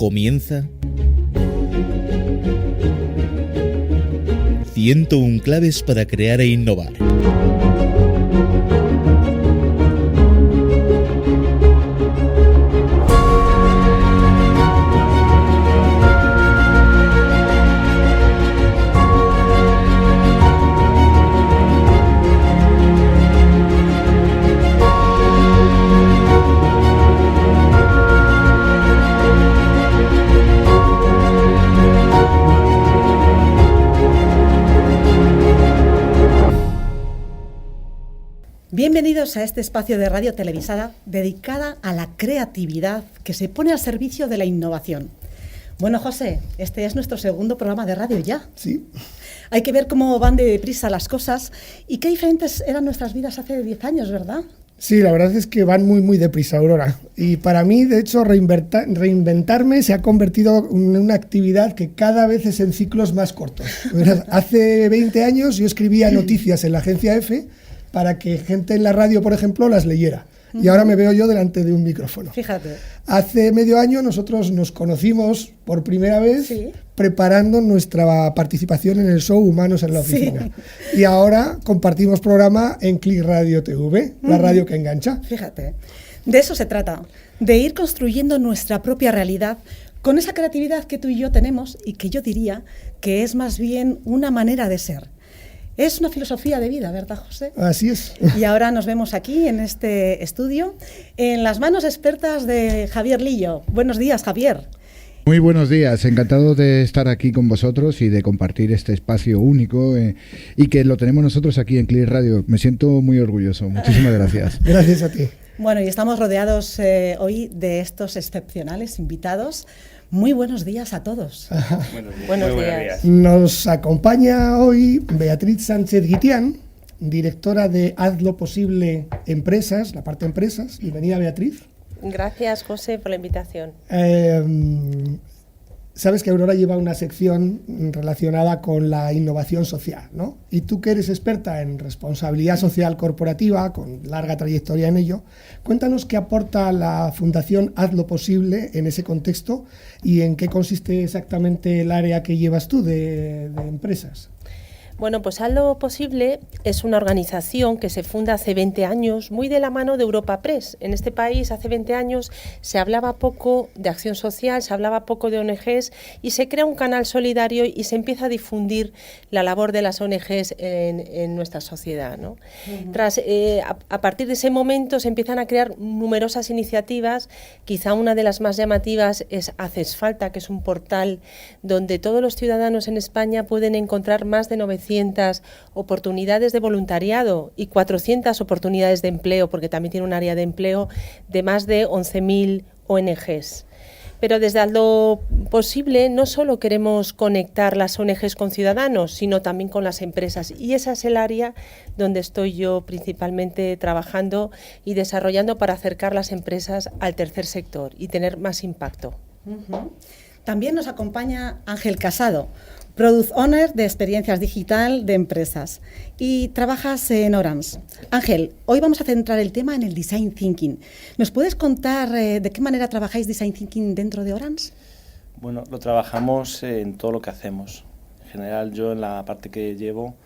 Comienza 101 claves para crear e innovar. Bienvenidos a este espacio de radio televisada dedicada a la creatividad que se pone al servicio de la innovación. Bueno, José, este es nuestro segundo programa de radio ya. Sí. Hay que ver cómo van de deprisa las cosas y qué diferentes eran nuestras vidas hace 10 años, ¿verdad? Sí, la verdad es que van muy deprisa, Aurora. Y para mí, de hecho, reinventarme se ha convertido en una actividad que cada vez es en ciclos más cortos. Hace 20 años yo escribía noticias en la agencia EFE para que gente en la radio, por ejemplo, las leyera. Y ahora me veo yo delante de un micrófono. Fíjate. Hace medio año nosotros nos conocimos por primera vez, sí, preparando nuestra participación en el show Humanos en la Oficina. Sí. Y ahora compartimos programa en Click Radio TV, la radio que engancha. Fíjate, de eso se trata, de ir construyendo nuestra propia realidad con esa creatividad que tú y yo tenemos y que yo diría que es más bien una manera de ser. Es una filosofía de vida, ¿verdad, José? Así es. Y ahora nos vemos aquí, en este estudio, en las manos expertas de Javier Lillo. Buenos días, Javier. Muy buenos días, encantado de estar aquí con vosotros y de compartir este espacio único y que lo tenemos nosotros aquí en Click Radio. Me siento muy orgulloso, muchísimas gracias. Gracias a ti. Bueno, y estamos rodeados hoy de estos excepcionales invitados. Muy buenos días a todos. Buenos días. Nos acompaña hoy Beatriz Sánchez Guitián, directora de Hazlo Posible Empresas, la parte Empresas. Bienvenida, Beatriz. Gracias, José, por la invitación. Sabes que Aurora lleva una sección relacionada con la innovación social, ¿no? Y tú, que eres experta en responsabilidad social corporativa, con larga trayectoria en ello, cuéntanos qué aporta la Fundación Hazlo Posible en ese contexto y en qué consiste exactamente el área que llevas tú de empresas. Bueno, pues Hazlo Posible es una organización que se funda hace 20 años, muy de la mano de Europa Press. En este país, hace 20 años, se hablaba poco de acción social, se hablaba poco de ONGs y se crea un canal solidario y se empieza a difundir la labor de las ONGs en nuestra sociedad, ¿no? A partir de ese momento se empiezan a crear numerosas iniciativas. Quizá una de las más llamativas es Haces Falta, que es un portal donde todos los ciudadanos en España pueden encontrar más de 900 oportunidades de voluntariado y 400 oportunidades de empleo, porque también tiene un área de empleo de más de 11.000 ONGs. Pero desde Hazlo Posible no solo queremos conectar las ONGs con ciudadanos, sino también con las empresas. Y esa es el área donde estoy yo principalmente trabajando y desarrollando para acercar las empresas al tercer sector y tener más impacto. También nos acompaña Ángel Casado, Product Owner de Experiencias Digital de Empresas, y trabajas en Orange. Ángel, hoy vamos a centrar el tema en el Design Thinking. ¿Nos puedes contar de qué manera trabajáis Design Thinking dentro de Orange? Bueno, lo trabajamos en todo lo que hacemos. En general, yo en la parte que llevo,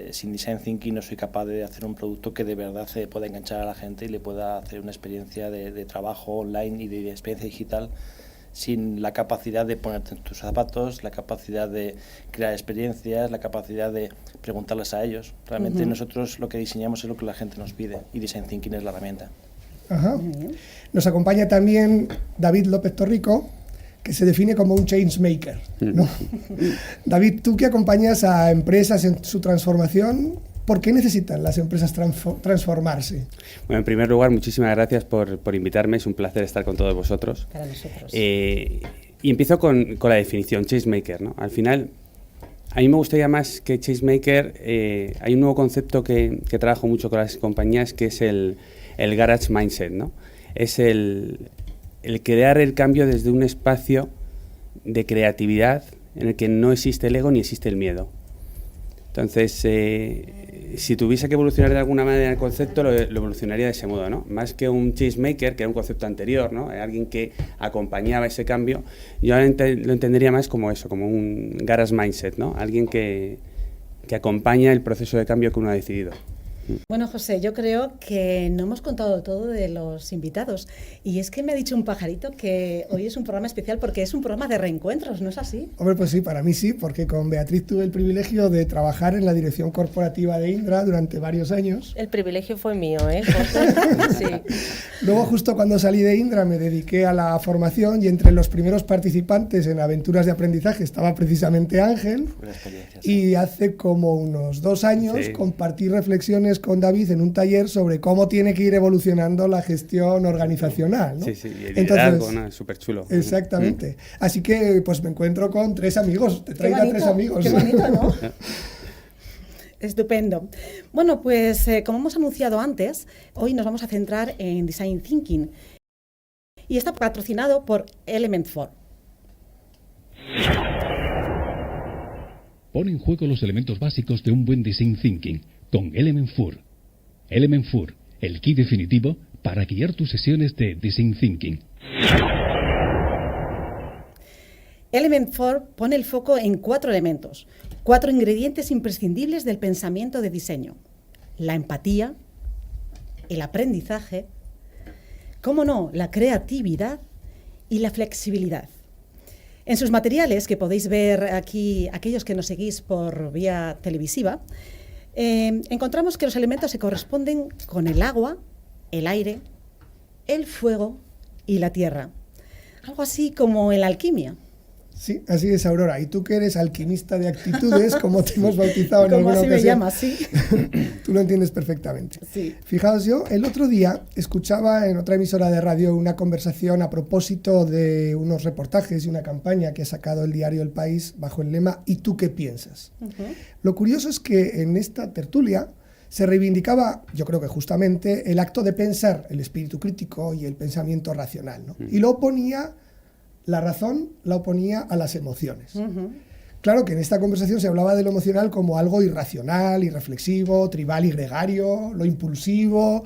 sin Design Thinking no soy capaz de hacer un producto que de verdad se pueda enganchar a la gente y le pueda hacer una experiencia de trabajo online y de experiencia digital, sin la capacidad de ponerte en tus zapatos, la capacidad de crear experiencias, la capacidad de preguntarles a ellos. Realmente nosotros lo que diseñamos es lo que la gente nos pide y Design Thinking es la herramienta. Ajá. Nos acompaña también David López Torrico, que se define como un change maker, ¿no? David, tú que acompañas a empresas en su transformación, ¿por qué necesitan las empresas transformarse? Bueno, en primer lugar, muchísimas gracias por invitarme. Es un placer estar con todos vosotros. Para nosotros. Y empiezo con la definición, changemaker, ¿no? Al final, a mí me gustaría más que changemaker. Hay un nuevo concepto que trabajo mucho con las compañías, que es el garage mindset, ¿no? Es el crear el cambio desde un espacio de creatividad en el que no existe el ego ni existe el miedo. Entonces, si tuviese que evolucionar de alguna manera el concepto, lo evolucionaría de ese modo, ¿no? Más que un changemaker, que era un concepto anterior, ¿no? Alguien que acompañaba ese cambio, yo lo entendería más como eso, como un garage mindset, ¿no? Alguien que acompaña el proceso de cambio que uno ha decidido. Bueno, José, yo creo que no hemos contado todo de los invitados. Y es que me ha dicho un pajarito que hoy es un programa especial porque es un programa de reencuentros, ¿no es así? Hombre, pues sí, para mí sí, porque con Beatriz tuve el privilegio de trabajar en la dirección corporativa de Indra durante varios años. El privilegio fue mío, José? Sí. Luego, justo cuando salí de Indra, me dediqué a la formación y entre los primeros participantes en aventuras de aprendizaje estaba precisamente Ángel. Buena experiencia, sí. Y hace como unos 2 años Sí. compartí reflexiones con David en un taller sobre cómo tiene que ir evolucionando la gestión organizacional, ¿no? Sí, sí, y el liderazgo, ¿no? Es súper chulo. Exactamente. Así que pues me encuentro con 3 amigos. Te traigo a 3 amigos. Qué bonito, ¿no? Estupendo. Bueno, pues como hemos anunciado antes, hoy nos vamos a centrar en Design Thinking y está patrocinado por Element 4. Pon en juego los elementos básicos de un buen Design Thinking con Element 4. Element 4, el key definitivo para guiar tus sesiones de Design Thinking. Element 4 pone el foco en 4 elementos, 4 ingredientes imprescindibles del pensamiento de diseño: la empatía, el aprendizaje, cómo no, la creatividad y la flexibilidad. En sus materiales, que podéis ver aquí, aquellos que nos seguís por vía televisiva, encontramos que los elementos se corresponden con el agua, el aire, el fuego y la tierra. Algo así como en la alquimia. Sí, así es, Aurora. Y tú que eres alquimista de actitudes, como te hemos bautizado en Como alguna así me ocasión, llamas, sí. tú lo entiendes perfectamente. Sí. Fijaos, yo el otro día escuchaba en otra emisora de radio una conversación a propósito de unos reportajes y una campaña que ha sacado el diario El País bajo el lema ¿Y tú qué piensas? Lo curioso es que en esta tertulia se reivindicaba, yo creo que justamente, el acto de pensar, el espíritu crítico y el pensamiento racional, ¿no? Y lo oponía, la razón la oponía a las emociones. Claro que en esta conversación se hablaba de lo emocional como algo irracional, irreflexivo, tribal y gregario, lo impulsivo.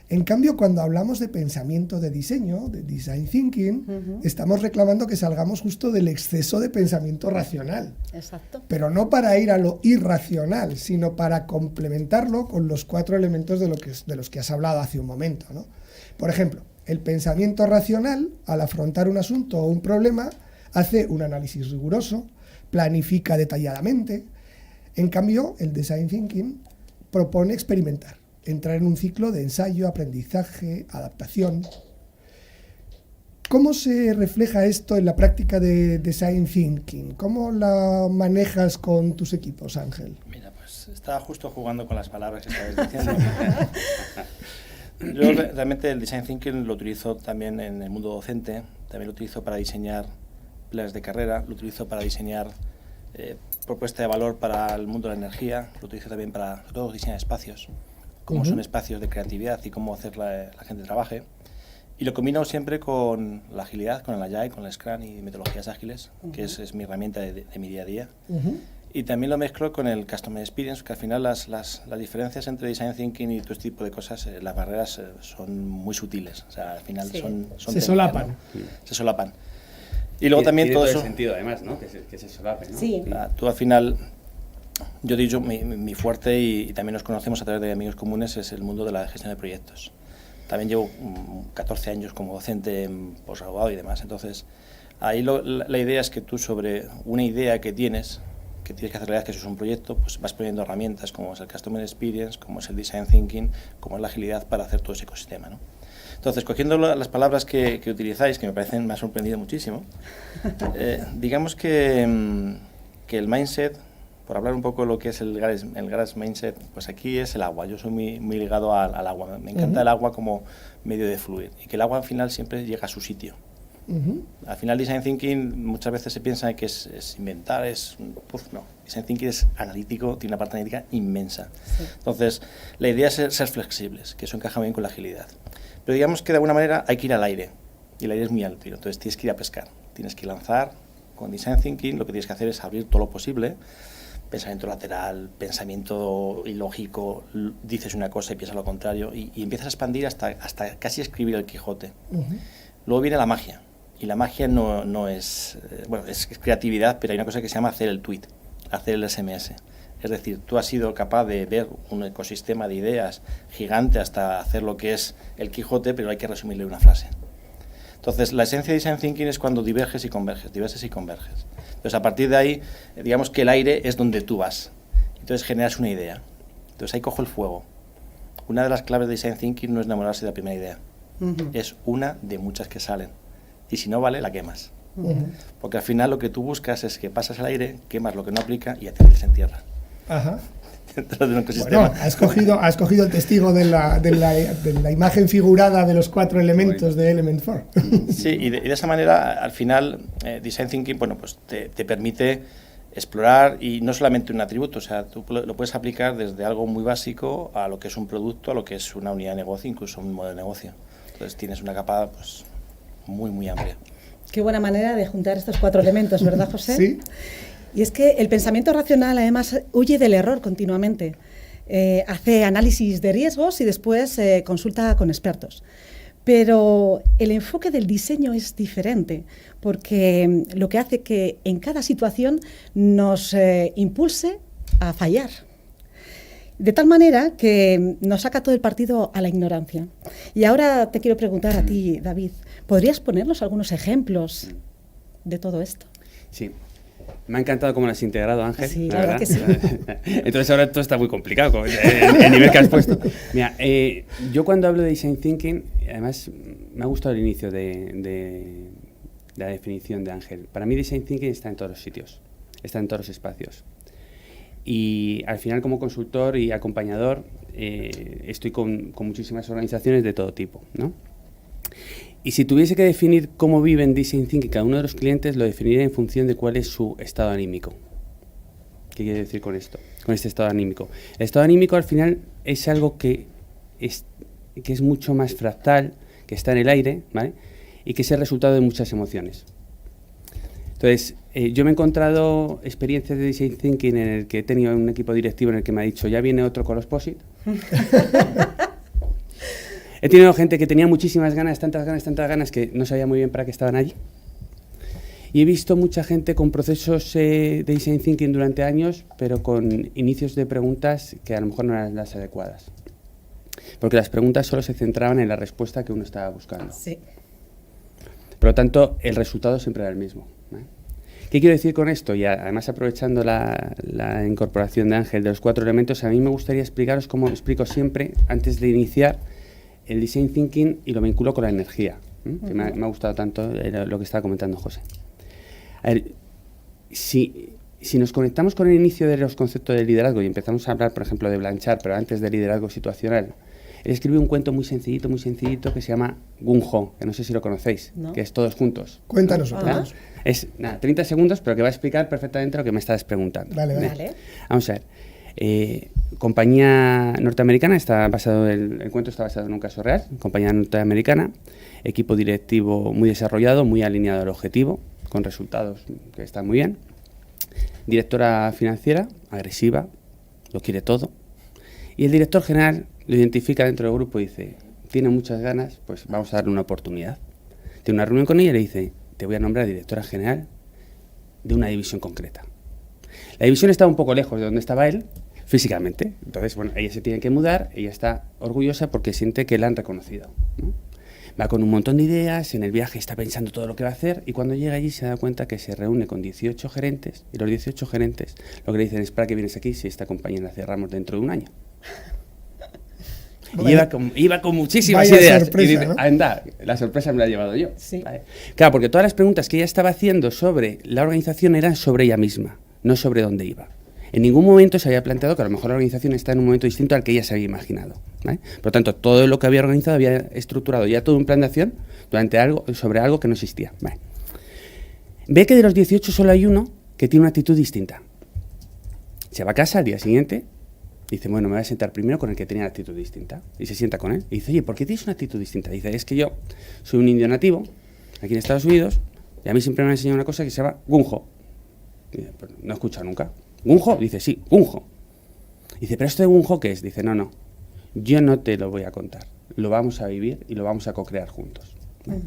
En cambio, cuando hablamos de pensamiento de diseño, de design thinking, estamos reclamando que salgamos justo del exceso de pensamiento racional. Exacto. Pero no para ir a lo irracional, sino para complementarlo con los 4 elementos de los que has hablado hace un momento, ¿no? Por ejemplo, el pensamiento racional, al afrontar un asunto o un problema, hace un análisis riguroso, planifica detalladamente. En cambio, el design thinking propone experimentar, entrar en un ciclo de ensayo, aprendizaje, adaptación. ¿Cómo se refleja esto en la práctica de design thinking? ¿Cómo la manejas con tus equipos, Ángel? Mira, pues estaba justo jugando con las palabras que estabas diciendo. Yo realmente el design thinking lo utilizo también en el mundo docente, también lo utilizo para diseñar planes de carrera, lo utilizo para diseñar propuesta de valor para el mundo de la energía, lo utilizo también para todo diseñar espacios, cómo son espacios de creatividad y cómo hacer la gente trabaje. Y lo combino siempre con la agilidad, con el Agile, con el Scrum y metodologías ágiles, que es mi herramienta de mi día a día. Y también lo mezclo con el Customer Experience, que al final las diferencias entre Design Thinking y todo este tipo de cosas, las barreras son muy sutiles. O sea, al final son se solapan. ¿no? Se solapan. Y luego también tiene todo todo eso... el sentido, además, ¿no? Que se solape, ¿no? Sí. Tú al final... Yo digo, mi fuerte, y también nos conocemos a través de amigos comunes, es el mundo de la gestión de proyectos. También llevo 14 años como docente en posgraduado y demás. Entonces, ahí la idea es que tú sobre una idea que tienes que hacer realidad, que eso es un proyecto, pues vas poniendo herramientas como es el Customer Experience, como es el Design Thinking, como es la agilidad para hacer todo ese ecosistema, ¿no? Entonces, cogiendo las palabras que utilizáis, que me ha sorprendido muchísimo, digamos que el mindset, por hablar un poco de lo que es el garage mindset, pues aquí es el agua. Yo soy muy ligado al agua. Me encanta el agua como medio de fluir y que el agua al final siempre llega a su sitio. Al final Design Thinking muchas veces se piensa que es inventar, no. Design Thinking es analítico, tiene una parte analítica inmensa. Sí. Entonces, la idea es ser flexibles, que eso encaja bien con la agilidad. Pero digamos que de alguna manera hay que ir al aire, y el aire es muy alto, entonces tienes que ir a pescar, tienes que lanzar. Con Design Thinking lo que tienes que hacer es abrir todo lo posible, pensamiento lateral, pensamiento ilógico, dices una cosa y piensas lo contrario, y empiezas a expandir hasta casi escribir el Quijote. Luego viene la magia, y la magia no es, bueno, es creatividad, pero hay una cosa que se llama hacer el tweet, hacer el SMS. Es decir, tú has sido capaz de ver un ecosistema de ideas gigante hasta hacer lo que es el Quijote, pero hay que resumirle una frase. Entonces, la esencia de Design Thinking es cuando diverges y converges, diverges y converges. Entonces, a partir de ahí, digamos que el aire es donde tú vas. Entonces, generas una idea. Entonces, ahí cojo el fuego. Una de las claves de Design Thinking no es enamorarse de la primera idea. Es una de muchas que salen. Y si no vale, la quemas. Porque al final lo que tú buscas es que pasas al aire, quemas lo que no aplica y aterrizas en tierra. Ajá. Dentro de un ecosistema. Bueno, ha escogido el testigo de la imagen figurada de los 4 elementos de Element 4. Sí, y de esa manera, al final, Design Thinking, bueno, pues te permite explorar, y no solamente un atributo, o sea, tú lo puedes aplicar desde algo muy básico a lo que es un producto, a lo que es una unidad de negocio, incluso un modelo de negocio. Entonces tienes una capa, pues, muy amplia. Qué buena manera de juntar estos 4 elementos, ¿verdad, José? Sí. Y es que el pensamiento racional, además, huye del error continuamente. Hace análisis de riesgos y después consulta con expertos. Pero el enfoque del diseño es diferente, porque lo que hace que en cada situación nos impulse a fallar. De tal manera que nos saca todo el partido a la ignorancia. Y ahora te quiero preguntar a ti, David, ¿podrías ponernos algunos ejemplos de todo esto? Sí. Me ha encantado cómo lo has integrado, Ángel. Sí, la verdad que sí. Entonces ahora todo está muy complicado, con el nivel que has puesto. Mira, yo cuando hablo de Design Thinking, además me ha gustado el inicio de la definición de Ángel. Para mí Design Thinking está en todos los sitios, está en todos los espacios. Y al final, como consultor y acompañador, estoy con muchísimas organizaciones de todo tipo, ¿no? Y si tuviese que definir cómo viven Design Thinking cada uno de los clientes, lo definiría en función de cuál es su estado anímico. ¿Qué quiere decir con esto? Con este estado anímico. El estado anímico al final es algo que es mucho más fractal, que está en el aire, ¿vale? Y que es el resultado de muchas emociones. Entonces, yo me he encontrado experiencias de Design Thinking en el que he tenido un equipo directivo en el que me ha dicho, ya viene otro con los POSIT. He tenido gente que tenía muchísimas ganas, tantas ganas, que no sabía muy bien para qué estaban allí. Y he visto mucha gente con procesos de Design Thinking durante años, pero con inicios de preguntas que a lo mejor no eran las adecuadas. Porque las preguntas solo se centraban en la respuesta que uno estaba buscando. Sí. Por lo tanto, el resultado siempre era el mismo, ¿eh? ¿Qué quiero decir con esto? Y además, aprovechando la incorporación de Ángel de los 4 elementos, a mí me gustaría explicaros cómo explico siempre, antes de iniciar, el Design Thinking, y lo vinculo con la energía, que me ha gustado tanto lo que estaba comentando José. A ver, si nos conectamos con el inicio de los conceptos de liderazgo y empezamos a hablar, por ejemplo, de Blanchard, pero antes de liderazgo situacional, él escribió un cuento muy sencillito que se llama Gung Ho, que no sé si lo conocéis, ¿no? Que es Todos Juntos. Cuéntanos. Es 30 segundos, pero que va a explicar perfectamente lo que me estás preguntando. Vale. Vamos a ver. Compañía norteamericana, el cuento está basado en un caso real, compañía norteamericana, equipo directivo muy desarrollado, muy alineado al objetivo, con resultados que están muy bien, directora financiera, agresiva, lo quiere todo, y el director general lo identifica dentro del grupo y dice, tiene muchas ganas, pues vamos a darle una oportunidad. Tiene una reunión con ella y le dice, te voy a nombrar directora general de una división concreta. La división estaba un poco lejos de donde estaba él, físicamente. Entonces, bueno, ella se tiene que mudar, ella está orgullosa porque siente que la han reconocido, ¿no? Va con un montón de ideas, en el viaje está pensando todo lo que va a hacer, y cuando llega allí se da cuenta que se reúne con 18 gerentes, y los 18 gerentes lo que le dicen es, ¿para qué vienes aquí si esta compañía la cerramos dentro de un año? Y iba con muchísimas ideas. Sorpresa, y dice, ¿no? anda, la sorpresa me la he llevado yo. Sí. ¿Vale? Claro, porque todas las preguntas que ella estaba haciendo sobre la organización eran sobre ella misma, no sobre dónde iba. En ningún momento se había planteado que a lo mejor la organización está en un momento distinto al que ella se había imaginado, ¿vale? Por lo tanto, todo lo que había organizado había estructurado ya todo un plan de acción sobre algo que no existía, ¿vale? Ve que de los 18 solo hay uno que tiene una actitud distinta. Se va a casa al día siguiente, dice, bueno, me voy a sentar primero con el que tenía la actitud distinta. Y se sienta con él y dice, oye, ¿por qué tienes una actitud distinta? Dice, es que yo soy un indio nativo aquí en Estados Unidos y a mí siempre me han enseñado una cosa que se llama Gung Ho. Y dice, pues no he escuchado nunca. ¿Gung-Ho? Dice, sí, Gung-Ho. Dice, ¿pero esto de Gung-Ho qué es? Dice, no, yo no te lo voy a contar. Lo vamos a vivir y lo vamos a co-crear juntos. ¿Vale?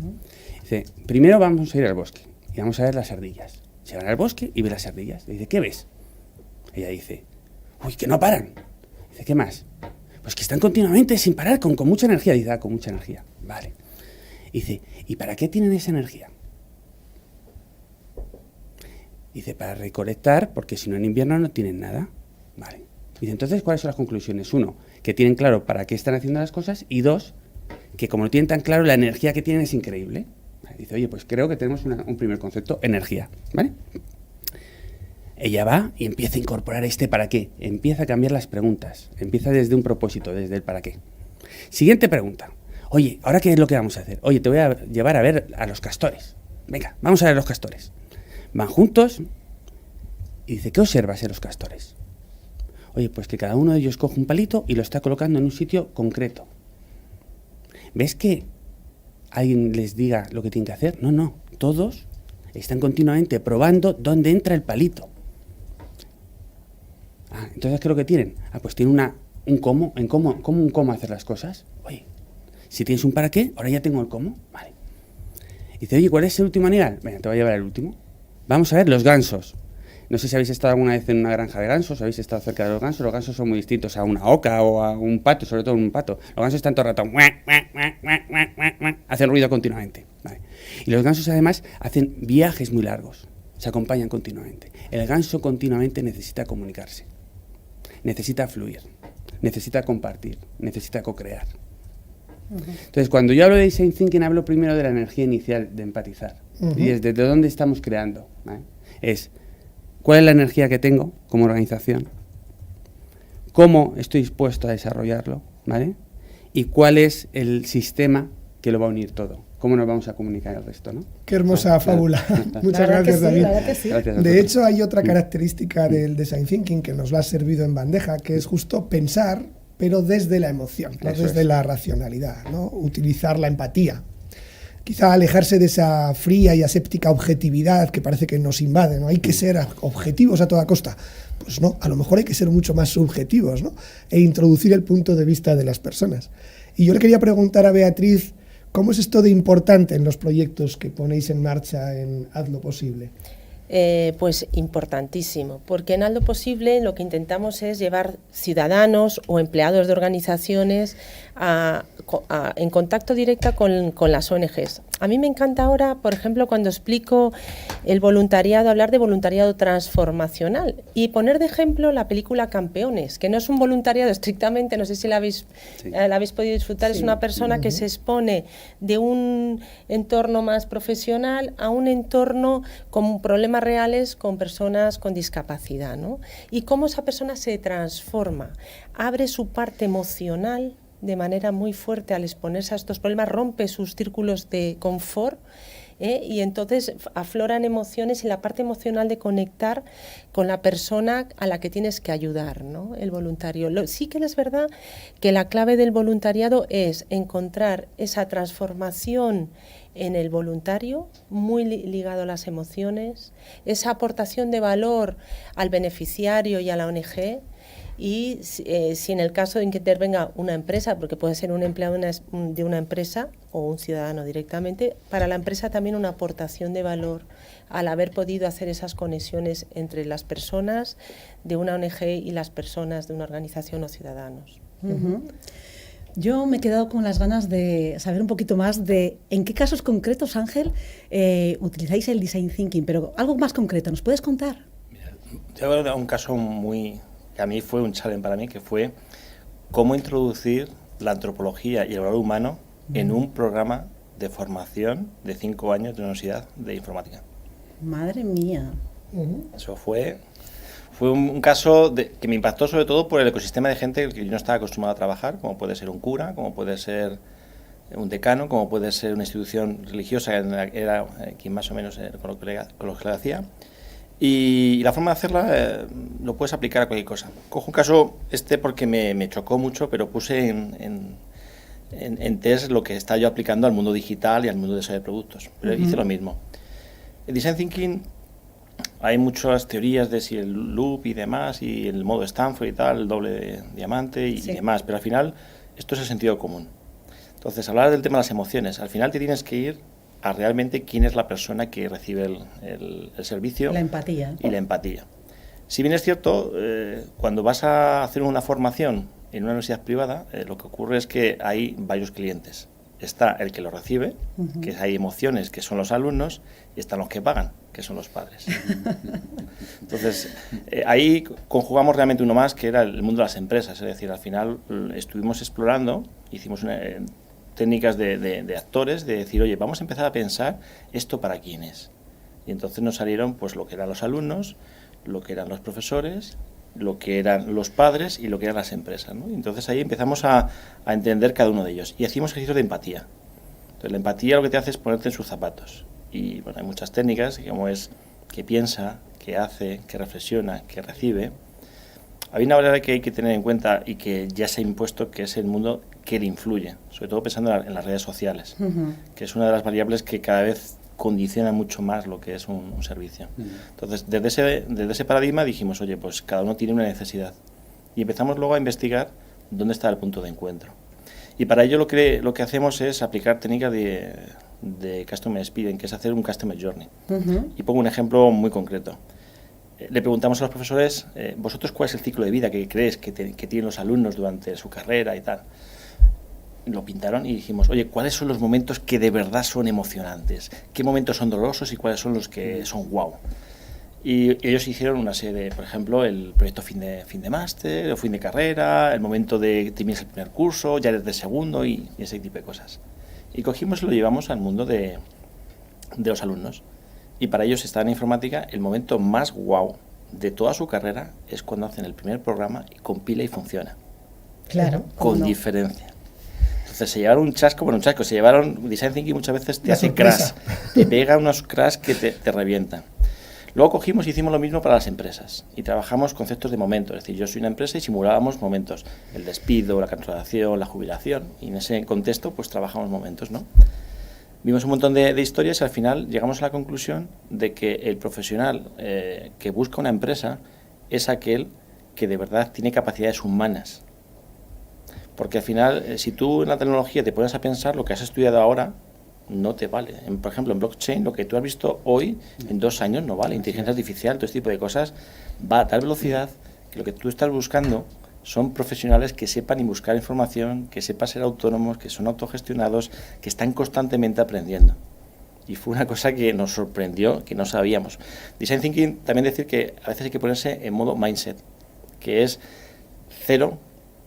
Dice, primero vamos a ir al bosque y vamos a ver las ardillas. Se van al bosque y ve las ardillas. Le dice, ¿qué ves? Ella dice, uy, que no paran. Dice, ¿qué más? Pues que están continuamente sin parar, con mucha energía. Dice, con mucha energía. Vale. Dice, ¿y para qué tienen esa energía? Dice, para recolectar, porque si no en invierno no tienen nada. Vale. Dice, entonces, ¿cuáles son las conclusiones? Uno, que tienen claro para qué están haciendo las cosas. Y dos, que como lo tienen tan claro, la energía que tienen es increíble. Vale. Dice, oye, pues creo que tenemos un primer concepto, energía. ¿Vale? Ella va y empieza a incorporar para qué. Empieza a cambiar las preguntas. Empieza desde un propósito, desde el para qué. Siguiente pregunta. Oye, ¿ahora qué es lo que vamos a hacer? Oye, te voy a llevar a ver a los castores. Venga, vamos a ver a los castores. Van juntos y dice, ¿qué observas en los castores? Oye, pues que cada uno de ellos coge un palito y lo está colocando en un sitio concreto. ¿Ves que alguien les diga lo que tienen que hacer? No, no. Todos están continuamente probando dónde entra el palito. Entonces, ¿qué es lo que tienen? Pues tienen un cómo, un cómo hacer las cosas. Oye, si tienes un para qué, ahora ya tengo el cómo. Vale. Y dice, oye, ¿cuál es el último animal? Venga, te voy a llevar al último. Vamos a ver los gansos. No sé si habéis estado alguna vez en una granja de gansos, habéis estado cerca de los gansos. Los gansos son muy distintos a una oca o a un pato, sobre todo un pato. Los gansos están todo el rato, hacen ruido continuamente. Vale. Y los gansos además hacen viajes muy largos, se acompañan continuamente. El ganso continuamente necesita comunicarse, necesita fluir, necesita compartir, necesita co-crear. Entonces, cuando yo hablo de design thinking, hablo primero de la energía inicial, de empatizar. Y desde dónde estamos creando. ¿Vale? Es, ¿cuál es la energía que tengo como organización? ¿Cómo estoy dispuesto a desarrollarlo? ¿Vale? ¿Y cuál es el sistema que lo va a unir todo? ¿Cómo nos vamos a comunicar el resto? ¿No? Qué hermosa fábula. Muchas gracias, David. Gracias. De hecho, hay otra característica del design thinking que nos lo ha servido en bandeja, que es justo pensar, pero desde la emoción, no desde la racionalidad, ¿no? Utilizar la empatía. Quizá alejarse de esa fría y aséptica objetividad que parece que nos invade, ¿no? Hay que ser objetivos a toda costa. Pues no, a lo mejor hay que ser mucho más subjetivos, ¿no? E introducir el punto de vista de las personas. Y yo le quería preguntar a Beatriz, ¿cómo es esto de importante en los proyectos que ponéis en marcha en Hazlo Posible? Pues importantísimo, porque en Hazlo Posible lo que intentamos es llevar ciudadanos o empleados de organizaciones en contacto directo con las ONGs. A mí me encanta ahora, por ejemplo, cuando explico el voluntariado, hablar de voluntariado transformacional y poner de ejemplo la película Campeones, que no es un voluntariado estrictamente, no sé si la habéis podido disfrutar, es una persona que se expone de un entorno más profesional a un entorno con problemas reales con personas con discapacidad, ¿no? Y cómo esa persona se transforma, abre su parte emocional de manera muy fuerte al exponerse a estos problemas, rompe sus círculos de confort, y entonces afloran emociones y la parte emocional de conectar con la persona a la que tienes que ayudar, ¿no? El voluntario. Sí que es verdad que la clave del voluntariado es encontrar esa transformación en el voluntario, muy ligado a las emociones, esa aportación de valor al beneficiario y a la ONG, y si en el caso de que intervenga una empresa, porque puede ser un empleado de una empresa o un ciudadano directamente, para la empresa también una aportación de valor al haber podido hacer esas conexiones entre las personas de una ONG y las personas de una organización o ciudadanos. Yo me he quedado con las ganas de saber un poquito más de en qué casos concretos, Ángel, utilizáis el design thinking, pero algo más concreto, ¿nos puedes contar? Mira, yo voy a dar un caso que a mí fue un challenge para mí, que fue cómo introducir la antropología y el valor humano en un programa de formación de 5 años de una universidad de informática. Madre mía. Eso fue un caso que me impactó sobre todo por el ecosistema de gente que yo no estaba acostumbrado a trabajar, como puede ser un cura, como puede ser un decano, como puede ser una institución religiosa, que era quien más o menos con lo que le hacía. Y la forma de hacerla lo puedes aplicar a cualquier cosa. Cojo un caso porque me chocó mucho, pero puse en test lo que estaba yo aplicando al mundo digital y al mundo de desarrollo de productos. Pero hice lo mismo. El Design Thinking hay muchas teorías de si el loop y demás, y el modo Stanford y tal, el doble de diamante y demás, pero al final esto es el sentido común. Entonces, hablar del tema de las emociones, al final te tienes que ir a realmente quién es la persona que recibe el servicio. La empatía. Y la empatía. Si bien es cierto, cuando vas a hacer una formación en una universidad privada, lo que ocurre es que hay varios clientes. Está el que lo recibe, que hay emociones, que son los alumnos, y están los que pagan, que son los padres. Entonces, ahí conjugamos realmente uno más, que era el mundo de las empresas. Es decir, al final estuvimos explorando, hicimos técnicas de actores, de decir, oye, vamos a empezar a pensar esto para quién es. Y entonces nos salieron pues lo que eran los alumnos, lo que eran los profesores, lo que eran los padres y lo que eran las empresas, ¿no? Entonces ahí empezamos a entender cada uno de ellos y hacíamos ejercicios de empatía. Entonces la empatía lo que te hace es ponerte en sus zapatos. Y bueno, hay muchas técnicas, como es que piensa, que hace, que reflexiona, que recibe. Hay una variable que hay que tener en cuenta y que ya se ha impuesto, que es el mundo que le influye, sobre todo pensando en las redes sociales, que es una de las variables que cada vez condiciona mucho más lo que es un servicio. Entonces, desde ese paradigma dijimos, oye, pues cada uno tiene una necesidad. Y empezamos luego a investigar dónde está el punto de encuentro. Y para ello lo que hacemos es aplicar técnicas de Customer Experience, que es hacer un Customer Journey. Y pongo un ejemplo muy concreto. Le preguntamos a los profesores, ¿vosotros cuál es el ciclo de vida que crees que tienen los alumnos durante su carrera y tal? Lo pintaron y dijimos, oye, ¿cuáles son los momentos que de verdad son emocionantes? ¿Qué momentos son dolorosos y cuáles son los que son guau? Y ellos hicieron una serie de, por ejemplo, el proyecto fin de máster, o fin de carrera, el momento de que terminas el primer curso, ya desde el segundo y ese tipo de cosas. Y cogimos y lo llevamos al mundo de los alumnos. Y para ellos, están en informática, el momento más guau de toda su carrera es cuando hacen el primer programa y compila y funciona. Claro. Con diferencia. Entonces se llevaron un chasco, se llevaron Design Thinking muchas veces te hace crash, te pega unos crash que te revientan. Luego cogimos y hicimos lo mismo para las empresas y trabajamos conceptos de momentos, es decir, yo soy una empresa y simulábamos momentos, el despido, la cancelación, la jubilación, y en ese contexto pues trabajamos momentos, ¿no? Vimos un montón de historias y al final llegamos a la conclusión de que el profesional que busca una empresa es aquel que de verdad tiene capacidades humanas. Porque al final, si tú en la tecnología te pones a pensar, lo que has estudiado ahora no te vale. Por ejemplo, en blockchain, lo que tú has visto hoy, en 2 años no vale. Inteligencia artificial, todo este tipo de cosas, va a tal velocidad que lo que tú estás buscando son profesionales que sepan y buscar información, que sepan ser autónomos, que son autogestionados, que están constantemente aprendiendo. Y fue una cosa que nos sorprendió, que no sabíamos. Design Thinking, también decir que a veces hay que ponerse en modo mindset, que es cero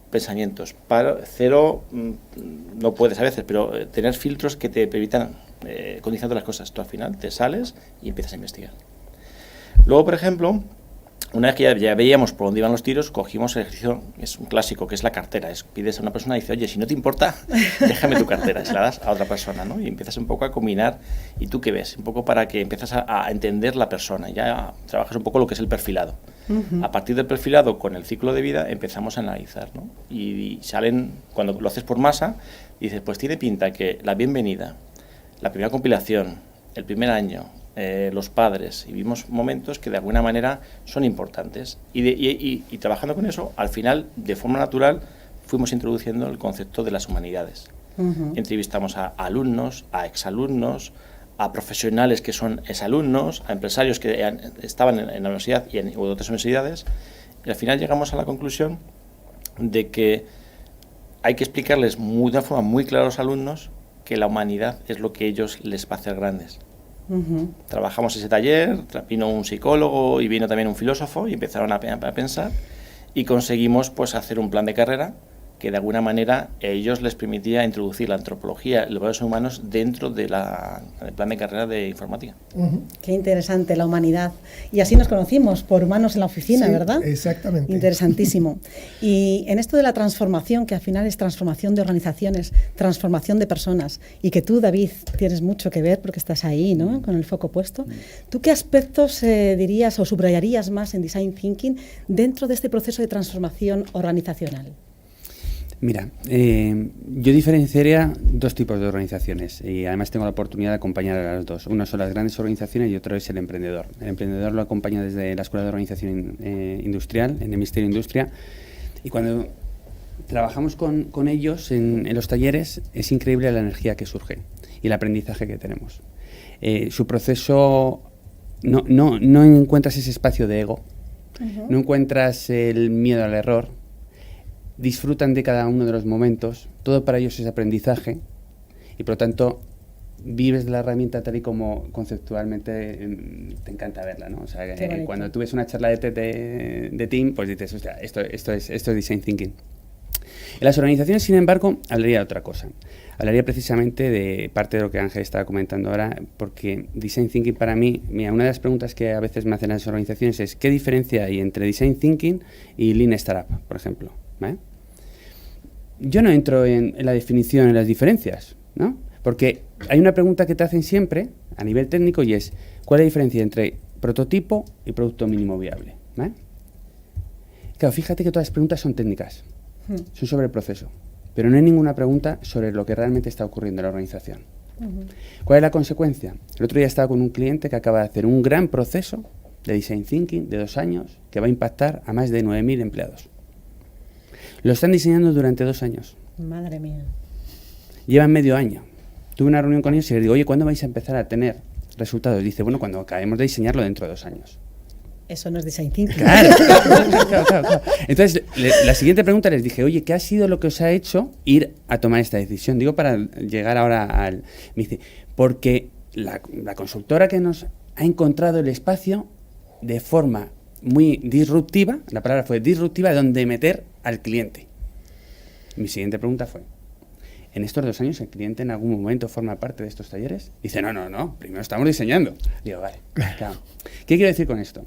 pensamientos, cero, no puedes a veces, pero tener filtros que te permitan condicionar las cosas. Tú al final te sales y empiezas a investigar. Luego, por ejemplo, una vez que ya veíamos por dónde iban los tiros, cogimos el ejercicio, es un clásico, que es la cartera. Pides a una persona y dices, oye, si no te importa, déjame tu cartera, y se la das a otra persona, ¿no? Y empiezas un poco a combinar, ¿y tú qué ves? Un poco para que empiezas a entender la persona, ya trabajas un poco lo que es el perfilado. A partir del perfilado, con el ciclo de vida, empezamos a analizar, ¿no? Y salen, cuando lo haces por masa, dices, pues tiene pinta que la bienvenida, la primera compilación, el primer año, los padres, y vimos momentos que de alguna manera son importantes. Y trabajando con eso, al final, de forma natural, fuimos introduciendo el concepto de las humanidades. Entrevistamos a alumnos, a exalumnos, a profesionales que son exalumnos, a empresarios que estaban en la universidad y en otras universidades, y al final llegamos a la conclusión de que hay que explicarles de una forma muy clara a los alumnos que la humanidad es lo que ellos les va a hacer grandes. Trabajamos ese taller, vino un psicólogo y vino también un filósofo y empezaron a pensar y conseguimos pues hacer un plan de carrera que de alguna manera ellos les permitía introducir la antropología y los valores humanos dentro del plan de carrera de informática. Qué interesante, la humanidad. Y así nos conocimos, por Humanos en la Oficina, sí, ¿verdad? Exactamente. Interesantísimo. Y en esto de la transformación, que al final es transformación de organizaciones, transformación de personas, y que tú, David, tienes mucho que ver porque estás ahí, ¿no?, con el foco puesto. ¿Tú qué aspectos dirías o subrayarías más en Design Thinking dentro de este proceso de transformación organizacional? Mira, yo diferenciaría dos tipos de organizaciones y además tengo la oportunidad de acompañar a las dos. Una son las grandes organizaciones y otro es el emprendedor. El emprendedor lo acompaña desde la Escuela de Organización Industrial, en el Ministerio de Industria, y cuando trabajamos con ellos en los talleres es increíble la energía que surge y el aprendizaje que tenemos. Su proceso, no encuentras ese espacio de ego, no encuentras el miedo al error, disfrutan de cada uno de los momentos, todo para ellos es aprendizaje y por lo tanto vives la herramienta tal y como conceptualmente te encanta verla, ¿no? O sea, cuando tú ves una charla de team, pues dices, hostia, esto es design thinking. En las organizaciones, sin embargo, hablaría de otra cosa. Hablaría precisamente de parte de lo que Ángel estaba comentando ahora, porque design thinking para mí, mira, una de las preguntas que a veces me hacen las organizaciones es ¿qué diferencia hay entre design thinking y lean startup, por ejemplo? ¿Vale? Yo no entro en la definición, en las diferencias, ¿no? Porque hay una pregunta que te hacen siempre a nivel técnico y es ¿cuál es la diferencia entre prototipo y producto mínimo viable? ¿Vale? Claro, fíjate que todas las preguntas son técnicas, son sobre el proceso, pero no hay ninguna pregunta sobre lo que realmente está ocurriendo en la organización. ¿Cuál es la consecuencia? El otro día estaba con un cliente que acaba de hacer un gran proceso de design thinking de 2 años que va a impactar a más de 9.000 empleados. Lo están diseñando durante 2 años. Madre mía. Llevan medio año. Tuve una reunión con ellos y les digo, oye, ¿cuándo vais a empezar a tener resultados? Dice, bueno, cuando acabemos de diseñarlo dentro de 2 años. Eso no es design thinking. Claro. Entonces, la siguiente pregunta les dije, oye, ¿qué ha sido lo que os ha hecho ir a tomar esta decisión? Digo, para llegar ahora al... Me dice, porque la consultora que nos ha encontrado el espacio de forma muy disruptiva, la palabra fue disruptiva, donde meter al cliente. Mi siguiente pregunta fue, ¿en estos 2 años el cliente en algún momento forma parte de estos talleres? Dice, no, primero estamos diseñando. Digo, vale, claro. ¿Qué quiero decir con esto?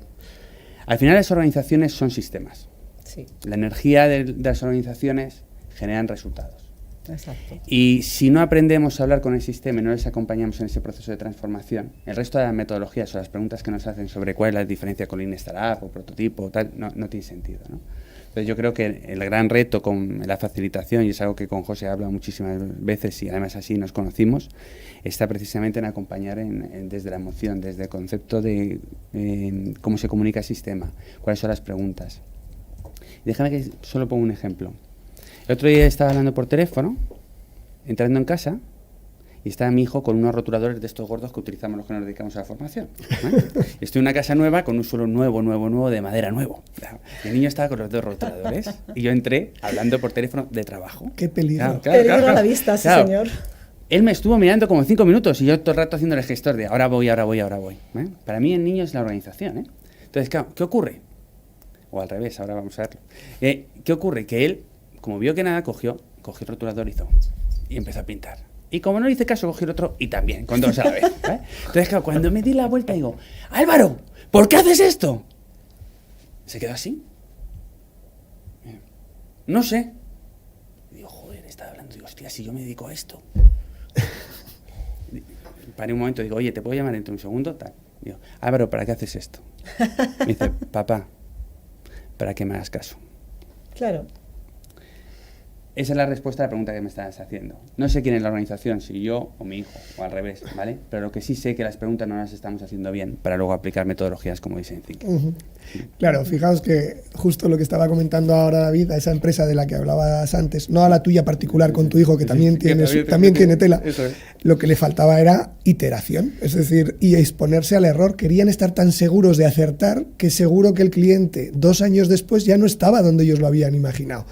Al final las organizaciones son sistemas. Sí. La energía de las organizaciones generan resultados. Exacto. Y si no aprendemos a hablar con el sistema y no les acompañamos en ese proceso de transformación, el resto de las metodologías o las preguntas que nos hacen sobre cuál es la diferencia con Lean Startup o prototipo o tal, no tiene sentido, ¿no? Entonces yo creo que el gran reto con la facilitación, y es algo que con José he hablado muchísimas veces y además así nos conocimos, está precisamente en acompañar desde la emoción, desde el concepto de cómo se comunica el sistema, cuáles son las preguntas. Déjame que solo ponga un ejemplo. El otro día estaba hablando por teléfono, entrando en casa, y estaba mi hijo con unos rotuladores de estos gordos que utilizamos los que nos dedicamos a la formación, ¿eh? Estoy en una casa nueva con un suelo nuevo, de madera nuevo. El niño estaba con los 2 rotuladores y yo entré hablando por teléfono de trabajo. Qué peligro. Peligro a la vista, sí, señor. Él me estuvo mirando como 5 minutos y yo todo el rato haciendo el gestor de ahora voy. ¿Eh? Para mí el niño es la organización, ¿eh? Entonces, claro, ¿qué ocurre? O al revés, ahora vamos a verlo. ¿Qué ocurre? Que él, como vio que nada, cogió el rotulador y empezó a pintar. Y como no le hice caso, cogió el otro y también, con 2 a la vez. ¿Eh? Entonces, claro, cuando me di la vuelta digo, Álvaro, ¿por qué haces esto? Se quedó así. No sé. Y digo, joder, estaba hablando. Digo, hostia, si yo me dedico a esto. Paré un momento, digo, oye, ¿te puedo llamar dentro de un segundo? Tal. Digo, Álvaro, ¿para qué haces esto? Me dice, papá, para que me hagas caso. Claro. Esa es la respuesta a la pregunta que me estás haciendo. No sé quién es la organización, si yo o mi hijo, o al revés, ¿vale? Pero lo que sí sé que las preguntas no las estamos haciendo bien para luego aplicar metodologías como Design Thinking. Claro, fijaos que justo lo que estaba comentando ahora David, a esa empresa de la que hablabas antes, no a la tuya particular con tu hijo, que también tiene tela, lo que le faltaba era iteración, es decir, y exponerse al error. Querían estar tan seguros de acertar que seguro que el cliente 2 años después ya no estaba donde ellos lo habían imaginado.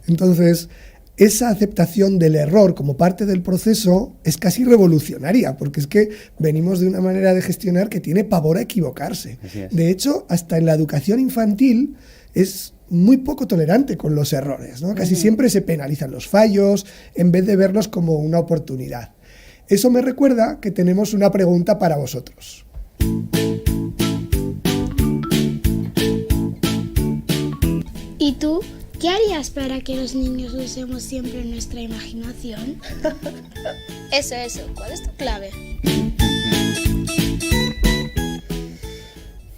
Entonces, esa aceptación del error como parte del proceso es casi revolucionaria, porque es que venimos de una manera de gestionar que tiene pavor a equivocarse. De hecho, hasta en la educación infantil es muy poco tolerante con los errores, ¿no? Casi siempre se penalizan los fallos en vez de verlos como una oportunidad. Eso me recuerda que tenemos una pregunta para vosotros. ¿Y tú? ¿Qué harías para que los niños usemos siempre nuestra imaginación? Eso. ¿Cuál es tu clave?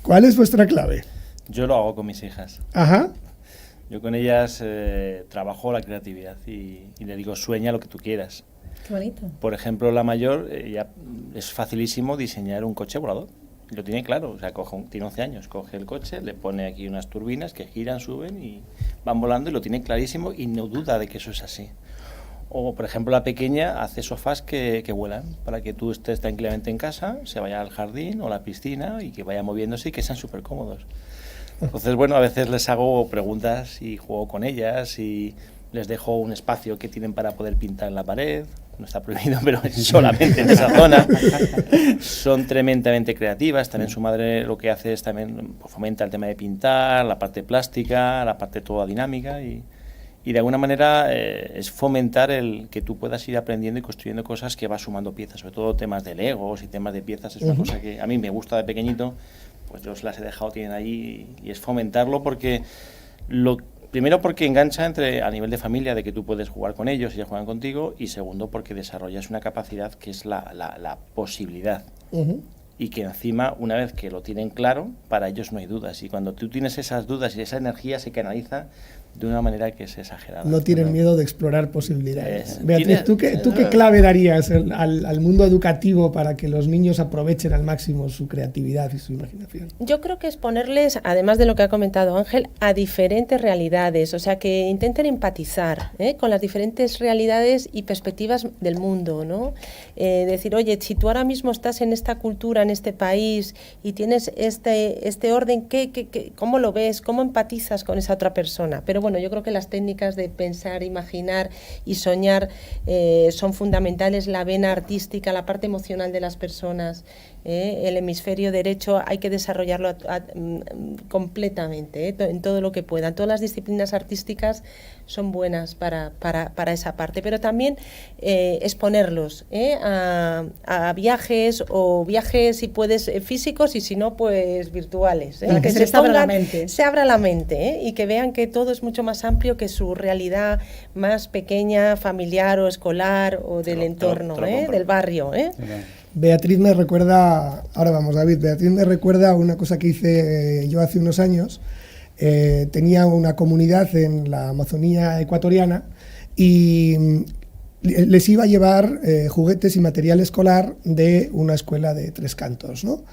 ¿Cuál es vuestra clave? Yo lo hago con mis hijas. Ajá. Yo con ellas trabajo la creatividad y le digo, sueña lo que tú quieras. Qué bonito. Por ejemplo, la mayor, ya es facilísimo diseñar un coche volador. Lo tiene claro, o sea, tiene 11 años, coge el coche, le pone aquí unas turbinas que giran, suben y van volando y lo tiene clarísimo y no duda de que eso es así. O, por ejemplo, la pequeña hace sofás que vuelan para que tú estés tranquilamente en casa, se vaya al jardín o a la piscina y que vaya moviéndose y que sean súper cómodos. Entonces, bueno, a veces les hago preguntas y juego con ellas y les dejo un espacio que tienen para poder pintar en la pared. No está prohibido, pero es solamente en esa zona. Son tremendamente creativas. También su madre lo que hace es también fomenta el tema de pintar, la parte plástica, la parte toda dinámica y de alguna manera es fomentar el que tú puedas ir aprendiendo y construyendo cosas que vas sumando piezas, sobre todo temas de Legos y temas de piezas. Es una cosa que a mí me gusta de pequeñito, pues yo se las he dejado, tienen ahí y es fomentarlo porque primero porque engancha a nivel de familia de que tú puedes jugar con ellos y ellos juegan contigo, y segundo porque desarrollas una capacidad que es la posibilidad. Y que encima, una vez que lo tienen claro, para ellos no hay dudas. Y cuando tú tienes esas dudas y esa energía se canaliza de una manera que es exagerada. No tienen miedo de explorar posibilidades. Beatriz, ¿tú qué clave darías al mundo educativo para que los niños aprovechen al máximo su creatividad y su imaginación? Yo creo que es ponerles, además de lo que ha comentado Ángel, a diferentes realidades, o sea, que intenten empatizar con las diferentes realidades y perspectivas del mundo, ¿no? Decir, oye, si tú ahora mismo estás en esta cultura, en este país, y tienes este orden, ¿cómo lo ves? ¿Cómo empatizas con esa otra persona? Pero bueno, yo creo que las técnicas de pensar, imaginar y soñar son fundamentales. La vena artística, la parte emocional de las personas, el hemisferio derecho hay que desarrollarlo completamente, en todo lo que puedan. Todas las disciplinas artísticas son buenas para esa parte, pero también exponerlos a viajes, o viajes si puedes físicos, y si no, pues virtuales. Para que se les abra la mente. Se abra la mente, y que vean que todo es mucho más amplio que su realidad más pequeña, familiar o escolar o del entorno, del barrio. Beatriz me recuerda, ahora vamos David, Beatriz me recuerda una cosa que hice yo hace unos años. Tenía una comunidad en la Amazonía ecuatoriana y les iba a llevar juguetes y material escolar de una escuela de Tres Cantos, ¿no?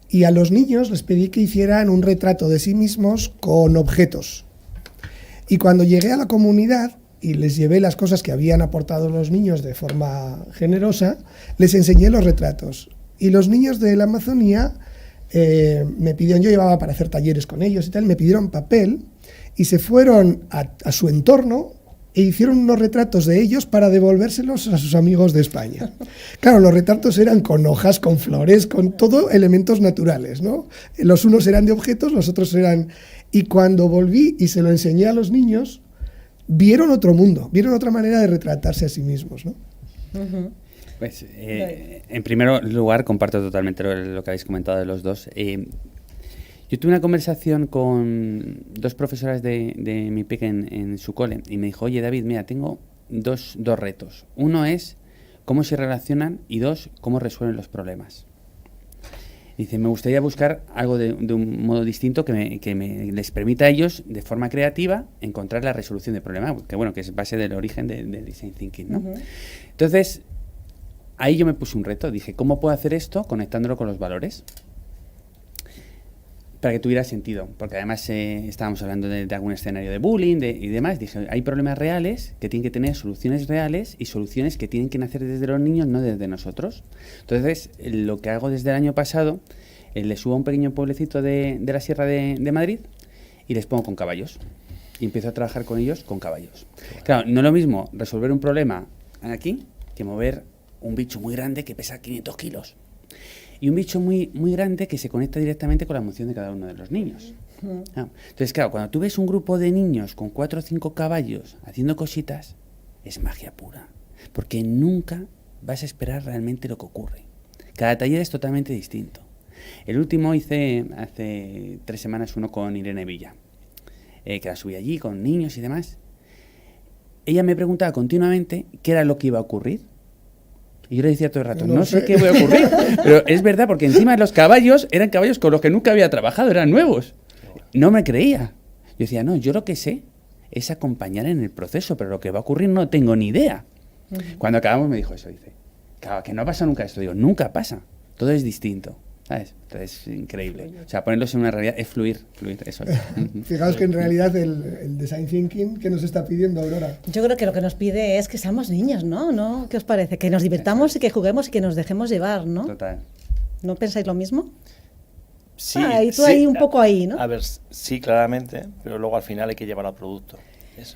Y a los niños les pedí que hicieran un retrato de sí mismos con objetos. Y cuando llegué a la comunidad y les llevé las cosas que habían aportado los niños de forma generosa, les enseñé los retratos. Y los niños de la Amazonía me pidieron, yo llevaba para hacer talleres con ellos y tal, me pidieron papel y se fueron a su entorno e hicieron unos retratos de ellos para devolvérselos a sus amigos de España. Claro, los retratos eran con hojas, con flores, con todo elementos naturales, ¿no? Los unos eran de objetos, los otros eran... Y cuando volví y se lo enseñé a los niños, vieron otro mundo, vieron otra manera de retratarse a sí mismos, ¿no? Pues, en primer lugar, comparto totalmente lo que habéis comentado de los dos. Yo tuve una conversación con dos profesoras de mi peque en su cole y me dijo, oye David, mira, tengo dos retos. Uno es cómo se relacionan y dos, cómo resuelven los problemas. Dice, me gustaría buscar algo de un modo distinto que les permita a ellos, de forma creativa, encontrar la resolución del problema, que bueno, que es base del origen del Design Thinking, ¿no? Entonces, ahí yo me puse un reto. Dije, ¿cómo puedo hacer esto conectándolo con los valores? Para que tuviera sentido, porque además estábamos hablando de algún escenario de bullying y demás. Dije, hay problemas reales que tienen que tener soluciones reales y soluciones que tienen que nacer desde los niños, no desde nosotros. Entonces, lo que hago desde el año pasado, les subo a un pequeño pueblecito de la Sierra de Madrid y les pongo con caballos. Y empiezo a trabajar con ellos con caballos. Claro, no es lo mismo resolver un problema aquí que mover un bicho muy grande que pesa 500 kilos. Y un bicho muy, muy grande que se conecta directamente con la emoción de cada uno de los niños. Entonces, claro, cuando tú ves un grupo de niños con 4 o 5 caballos haciendo cositas, es magia pura. Porque nunca vas a esperar realmente lo que ocurre. Cada taller es totalmente distinto. El último hice hace 3 semanas uno con Irene Villa, que la subí allí con niños y demás. Ella me preguntaba continuamente qué era lo que iba a ocurrir. Y yo le decía todo el rato, no sé qué va a ocurrir. Pero es verdad, porque encima los caballos eran caballos con los que nunca había trabajado, eran nuevos. No me creía. Yo decía, no, yo lo que sé es acompañar en el proceso, pero lo que va a ocurrir no tengo ni idea. Cuando acabamos me dijo eso, dice, claro, que no pasa nunca esto. Digo, nunca pasa, todo es distinto, ¿sabes? Entonces es increíble. O sea, ponerlos en una realidad es fluir, eso es. Fijaos que en realidad el design thinking que nos está pidiendo Aurora. Yo creo que lo que nos pide es que seamos niños, ¿no? ¿Qué os parece? Que nos divirtamos y que juguemos y que nos dejemos llevar, ¿no? Total. ¿No pensáis lo mismo? Sí, y tú sí, ahí un poco ahí, ¿no? A ver, sí, claramente, pero luego al final hay que llevarlo al producto.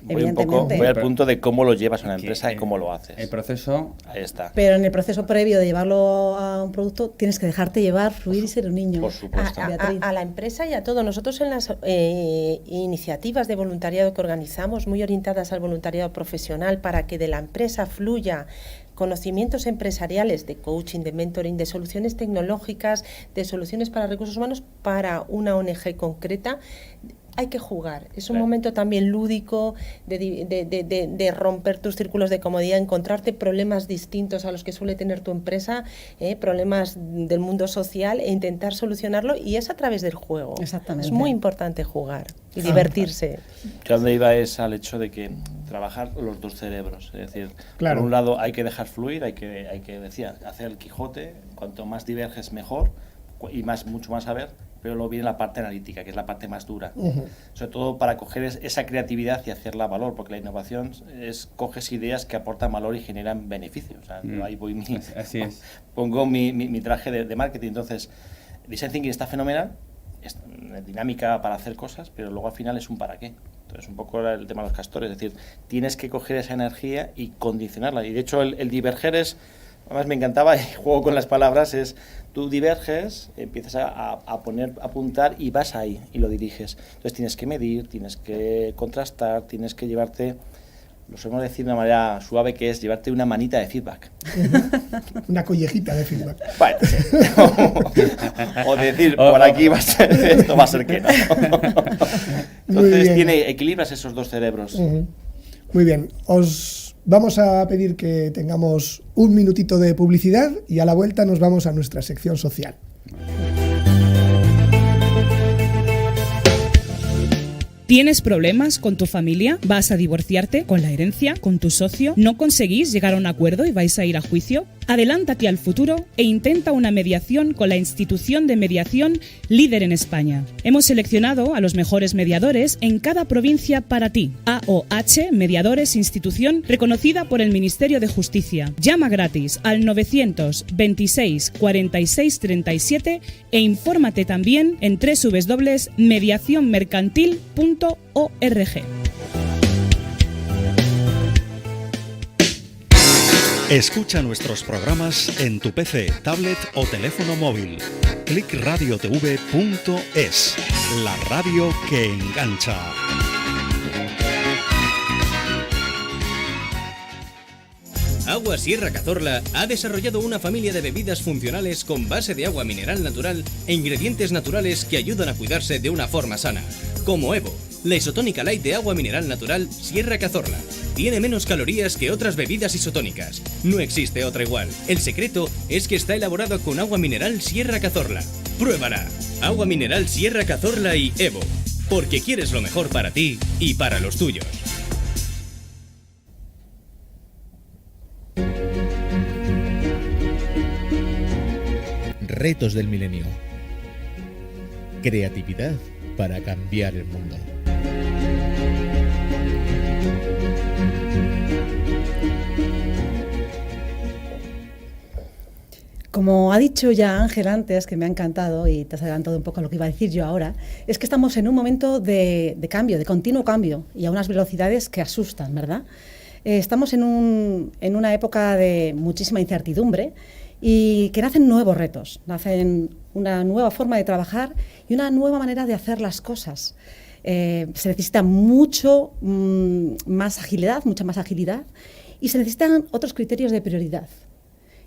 Voy Evidentemente. al punto de cómo lo llevas a una Que empresa y cómo lo haces. El proceso... Ahí está. Pero en el proceso previo de llevarlo a un producto tienes que dejarte llevar, fluir y ser un niño. Por supuesto. A la empresa y a todo. Nosotros en las iniciativas de voluntariado que organizamos, muy orientadas al voluntariado profesional, para que de la empresa fluya conocimientos empresariales de coaching, de mentoring, de soluciones tecnológicas, de soluciones para recursos humanos para una ONG concreta, hay que jugar. Es un momento también lúdico de romper tus círculos de comodidad, encontrarte problemas distintos a los que suele tener tu empresa, problemas del mundo social, e intentar solucionarlo, y es a través del juego. Exactamente. Es muy importante jugar y divertirse. Yo donde iba es al hecho de que trabajar los dos cerebros, es decir, Claro. por un lado hay que dejar fluir, hay que decía, hacer el Quijote, cuanto más diverges mejor y mucho más saber, pero luego viene la parte analítica, que es la parte más dura, sobre todo para coger esa creatividad y hacerla valor, porque la innovación coges ideas que aportan valor y generan beneficios. O sea, ahí voy Así es. pongo mi traje de marketing. Entonces, Design Thinking está fenomenal, es dinámica para hacer cosas, pero luego al final es un para qué. Entonces, un poco el tema de los castores, es decir, tienes que coger esa energía y condicionarla. Y de hecho, el diverger además me encantaba, y juego con las palabras, tú diverges, empiezas a apuntar y vas ahí y lo diriges. Entonces tienes que medir, tienes que contrastar, tienes que llevarte, lo solemos decir de una manera suave, que es llevarte una manita de feedback. Una collejita de feedback. Bueno, sí. o decir, por aquí esto va a ser que no. Entonces equilibras esos dos cerebros. Muy bien, os vamos a pedir que tengamos un minutito de publicidad y a la vuelta nos vamos a nuestra sección social. ¿Tienes problemas con tu familia? ¿Vas a divorciarte? ¿Con la herencia? ¿Con tu socio? ¿No conseguís llegar a un acuerdo y vais a ir a juicio? Adelántate al futuro e intenta una mediación con la institución de mediación líder en España. Hemos seleccionado a los mejores mediadores en cada provincia para ti. AOH Mediadores, institución reconocida por el Ministerio de Justicia. Llama gratis al 926 46 37 e infórmate también en www.mediacionmercantil.org. Escucha nuestros programas en tu PC, tablet o teléfono móvil. clickradiotv.es, la radio que engancha. Agua Sierra Cazorla ha desarrollado una familia de bebidas funcionales con base de agua mineral natural e ingredientes naturales que ayudan a cuidarse de una forma sana, como Evo, la isotónica light de agua mineral natural Sierra Cazorla. Tiene menos calorías que otras bebidas isotónicas. No existe otra igual. El secreto es que está elaborado con agua mineral Sierra Cazorla. ¡Pruébala! Agua mineral Sierra Cazorla y Evo. Porque quieres lo mejor para ti y para los tuyos. Retos del milenio. Creatividad para cambiar el mundo. Como ha dicho ya Ángel antes, que me ha encantado y te has adelantado un poco a lo que iba a decir yo ahora, es que estamos en un momento de cambio, de continuo cambio, y a unas velocidades que asustan, ¿verdad? Estamos en una época de muchísima incertidumbre y que nacen nuevos retos, nacen una nueva forma de trabajar y una nueva manera de hacer las cosas. Se necesita mucha más agilidad y se necesitan otros criterios de prioridad.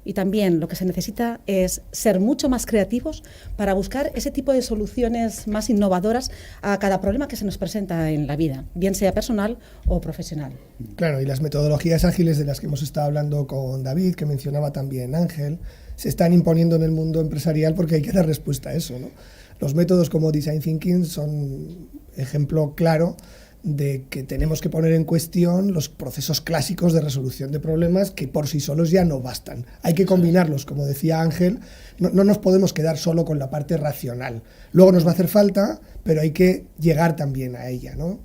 Y también lo que se necesita es ser mucho más creativos para buscar ese tipo de soluciones más innovadoras a cada problema que se nos presenta en la vida, bien sea personal o profesional. Claro, y las metodologías ágiles de las que hemos estado hablando con David, que mencionaba también Ángel, se están imponiendo en el mundo empresarial porque hay que dar respuesta a eso, ¿no? Los métodos como Design Thinking son ejemplo claro de que tenemos que poner en cuestión los procesos clásicos de resolución de problemas que por sí solos ya no bastan. Hay que combinarlos, como decía Ángel, no nos podemos quedar solo con la parte racional. Luego nos va a hacer falta, pero hay que llegar también a ella, ¿no?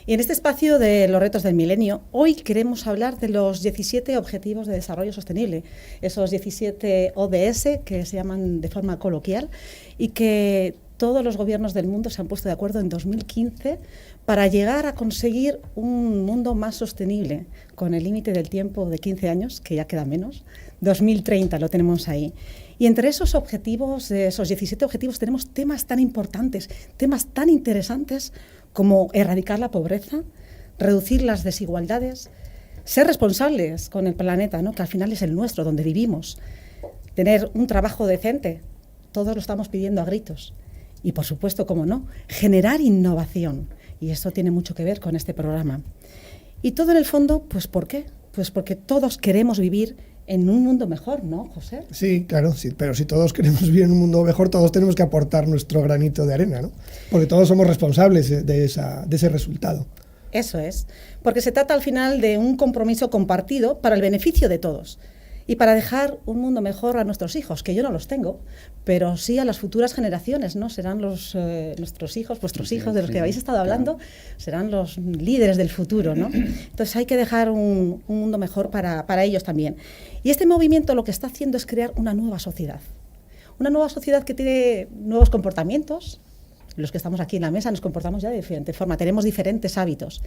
Y en este espacio de los retos del milenio, hoy queremos hablar de los 17 Objetivos de Desarrollo Sostenible, esos 17 ODS que se llaman de forma coloquial y que todos los gobiernos del mundo se han puesto de acuerdo en 2015 para llegar a conseguir un mundo más sostenible, con el límite del tiempo de 15 años, que ya queda menos, 2030 lo tenemos ahí. Y entre esos objetivos, esos 17 objetivos, tenemos temas tan importantes, temas tan interesantes como erradicar la pobreza, reducir las desigualdades, ser responsables con el planeta, ¿no?, que al final es el nuestro, donde vivimos, tener un trabajo decente, todos lo estamos pidiendo a gritos. Y, por supuesto, como no, generar innovación. Y esto tiene mucho que ver con este programa. Y todo en el fondo, pues ¿por qué? Pues porque todos queremos vivir en un mundo mejor, ¿no, José? Sí, claro, sí, pero si todos queremos vivir en un mundo mejor, todos tenemos que aportar nuestro granito de arena, ¿no? Porque todos somos responsables de ese resultado. Eso es, porque se trata al final de un compromiso compartido para el beneficio de todos. Y para dejar un mundo mejor a nuestros hijos, que yo no los tengo, pero sí a las futuras generaciones, ¿no? Serán nuestros hijos, vuestros hijos, de los que habéis estado hablando, serán los líderes del futuro, ¿no? Entonces hay que dejar un mundo mejor para ellos también. Y este movimiento lo que está haciendo es crear una nueva sociedad que tiene nuevos comportamientos. Los que estamos aquí en la mesa nos comportamos ya de diferente forma, tenemos diferentes hábitos.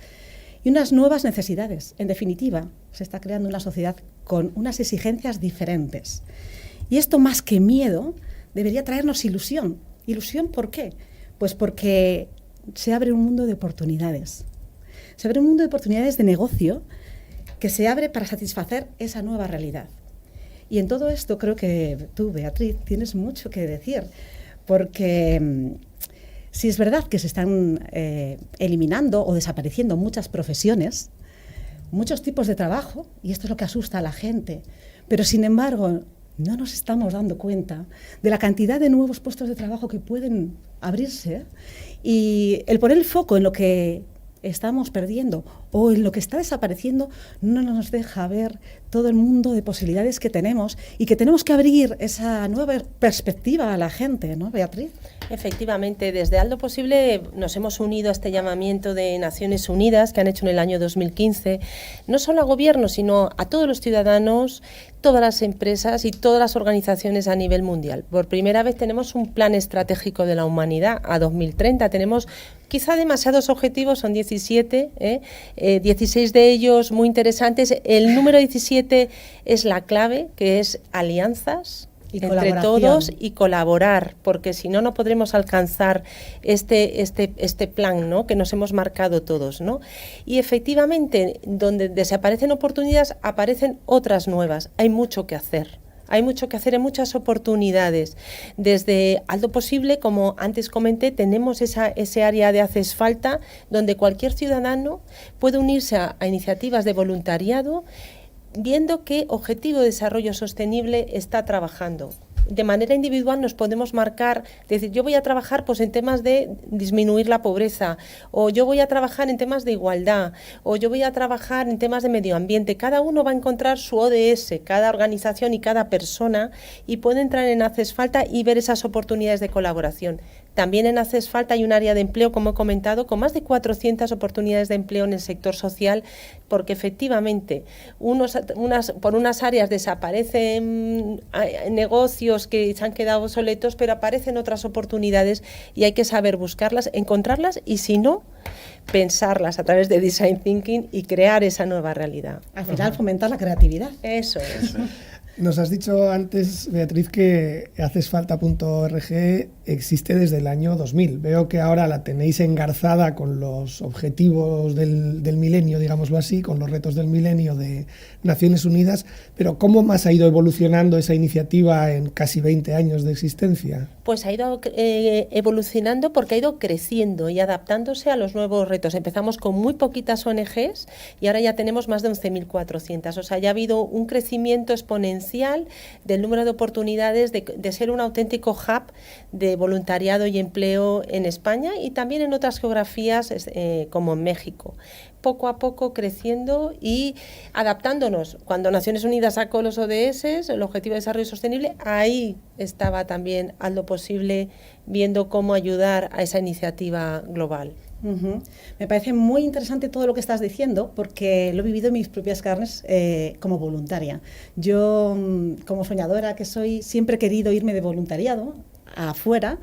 Y unas nuevas necesidades. En definitiva, se está creando una sociedad con unas exigencias diferentes. Y esto, más que miedo, debería traernos ilusión. ¿Ilusión por qué? Pues porque se abre un mundo de oportunidades. Se abre un mundo de oportunidades de negocio que se abre para satisfacer esa nueva realidad. Y en todo esto creo que tú, Beatriz, tienes mucho que decir, porque si es verdad que se están eliminando o desapareciendo muchas profesiones, muchos tipos de trabajo, y esto es lo que asusta a la gente, pero sin embargo no nos estamos dando cuenta de la cantidad de nuevos puestos de trabajo que pueden abrirse, y el poner el foco en lo que estamos perdiendo o en lo que está desapareciendo no nos deja ver todo el mundo de posibilidades que tenemos y que tenemos que abrir esa nueva perspectiva a la gente, ¿no, Beatriz? Efectivamente, desde Haz lo Posible nos hemos unido a este llamamiento de Naciones Unidas que han hecho en el año 2015, no solo a gobiernos, sino a todos los ciudadanos, todas las empresas y todas las organizaciones a nivel mundial. Por primera vez tenemos un plan estratégico de la humanidad a 2030. Tenemos quizá demasiados objetivos, son 17, 16 de ellos muy interesantes. El número 17 es la clave, que es alianzas entre todos y colaborar, porque si no, no podremos alcanzar este plan, ¿no?, que nos hemos marcado todos, ¿no? Y efectivamente, donde desaparecen oportunidades, aparecen otras nuevas. Hay mucho que hacer. Hay mucho que hacer en muchas oportunidades. Desde Haz lo Posible, como antes comenté, tenemos ese área de Haces Falta, donde cualquier ciudadano puede unirse a iniciativas de voluntariado, viendo qué objetivo de desarrollo sostenible está trabajando. De manera individual nos podemos marcar, decir, yo voy a trabajar pues en temas de disminuir la pobreza, o yo voy a trabajar en temas de igualdad, o yo voy a trabajar en temas de medio ambiente. Cada uno va a encontrar su ODS, cada organización y cada persona, y puede entrar en Haces Falta y ver esas oportunidades de colaboración. También en Haces Falta hay un área de empleo, como he comentado, con más de 400 oportunidades de empleo en el sector social, porque efectivamente por unas áreas desaparecen negocios que se han quedado obsoletos, pero aparecen otras oportunidades y hay que saber buscarlas, encontrarlas y, si no, pensarlas a través de Design Thinking y crear esa nueva realidad. Al final, fomentar la creatividad. Eso es. Nos has dicho antes, Beatriz, que hacesfalta.org existe desde el año 2000. Veo que ahora la tenéis engarzada con los objetivos del milenio, digámoslo así, con los retos del milenio de Naciones Unidas, pero ¿cómo más ha ido evolucionando esa iniciativa en casi 20 años de existencia? Pues ha ido evolucionando porque ha ido creciendo y adaptándose a los nuevos retos. Empezamos con muy poquitas ONGs y ahora ya tenemos más de 11.400. O sea, ya ha habido un crecimiento exponencial del número de oportunidades de ser un auténtico hub de voluntariado y empleo en España y también en otras geografías como en México. Poco a poco creciendo y adaptándonos. Cuando Naciones Unidas sacó los ODS, el Objetivo de Desarrollo Sostenible, ahí estaba también Haz lo Posible viendo cómo ayudar a esa iniciativa global. Me parece muy interesante todo lo que estás diciendo porque lo he vivido en mis propias carnes como voluntaria. Yo, como soñadora que soy, siempre he querido irme de voluntariado afuera.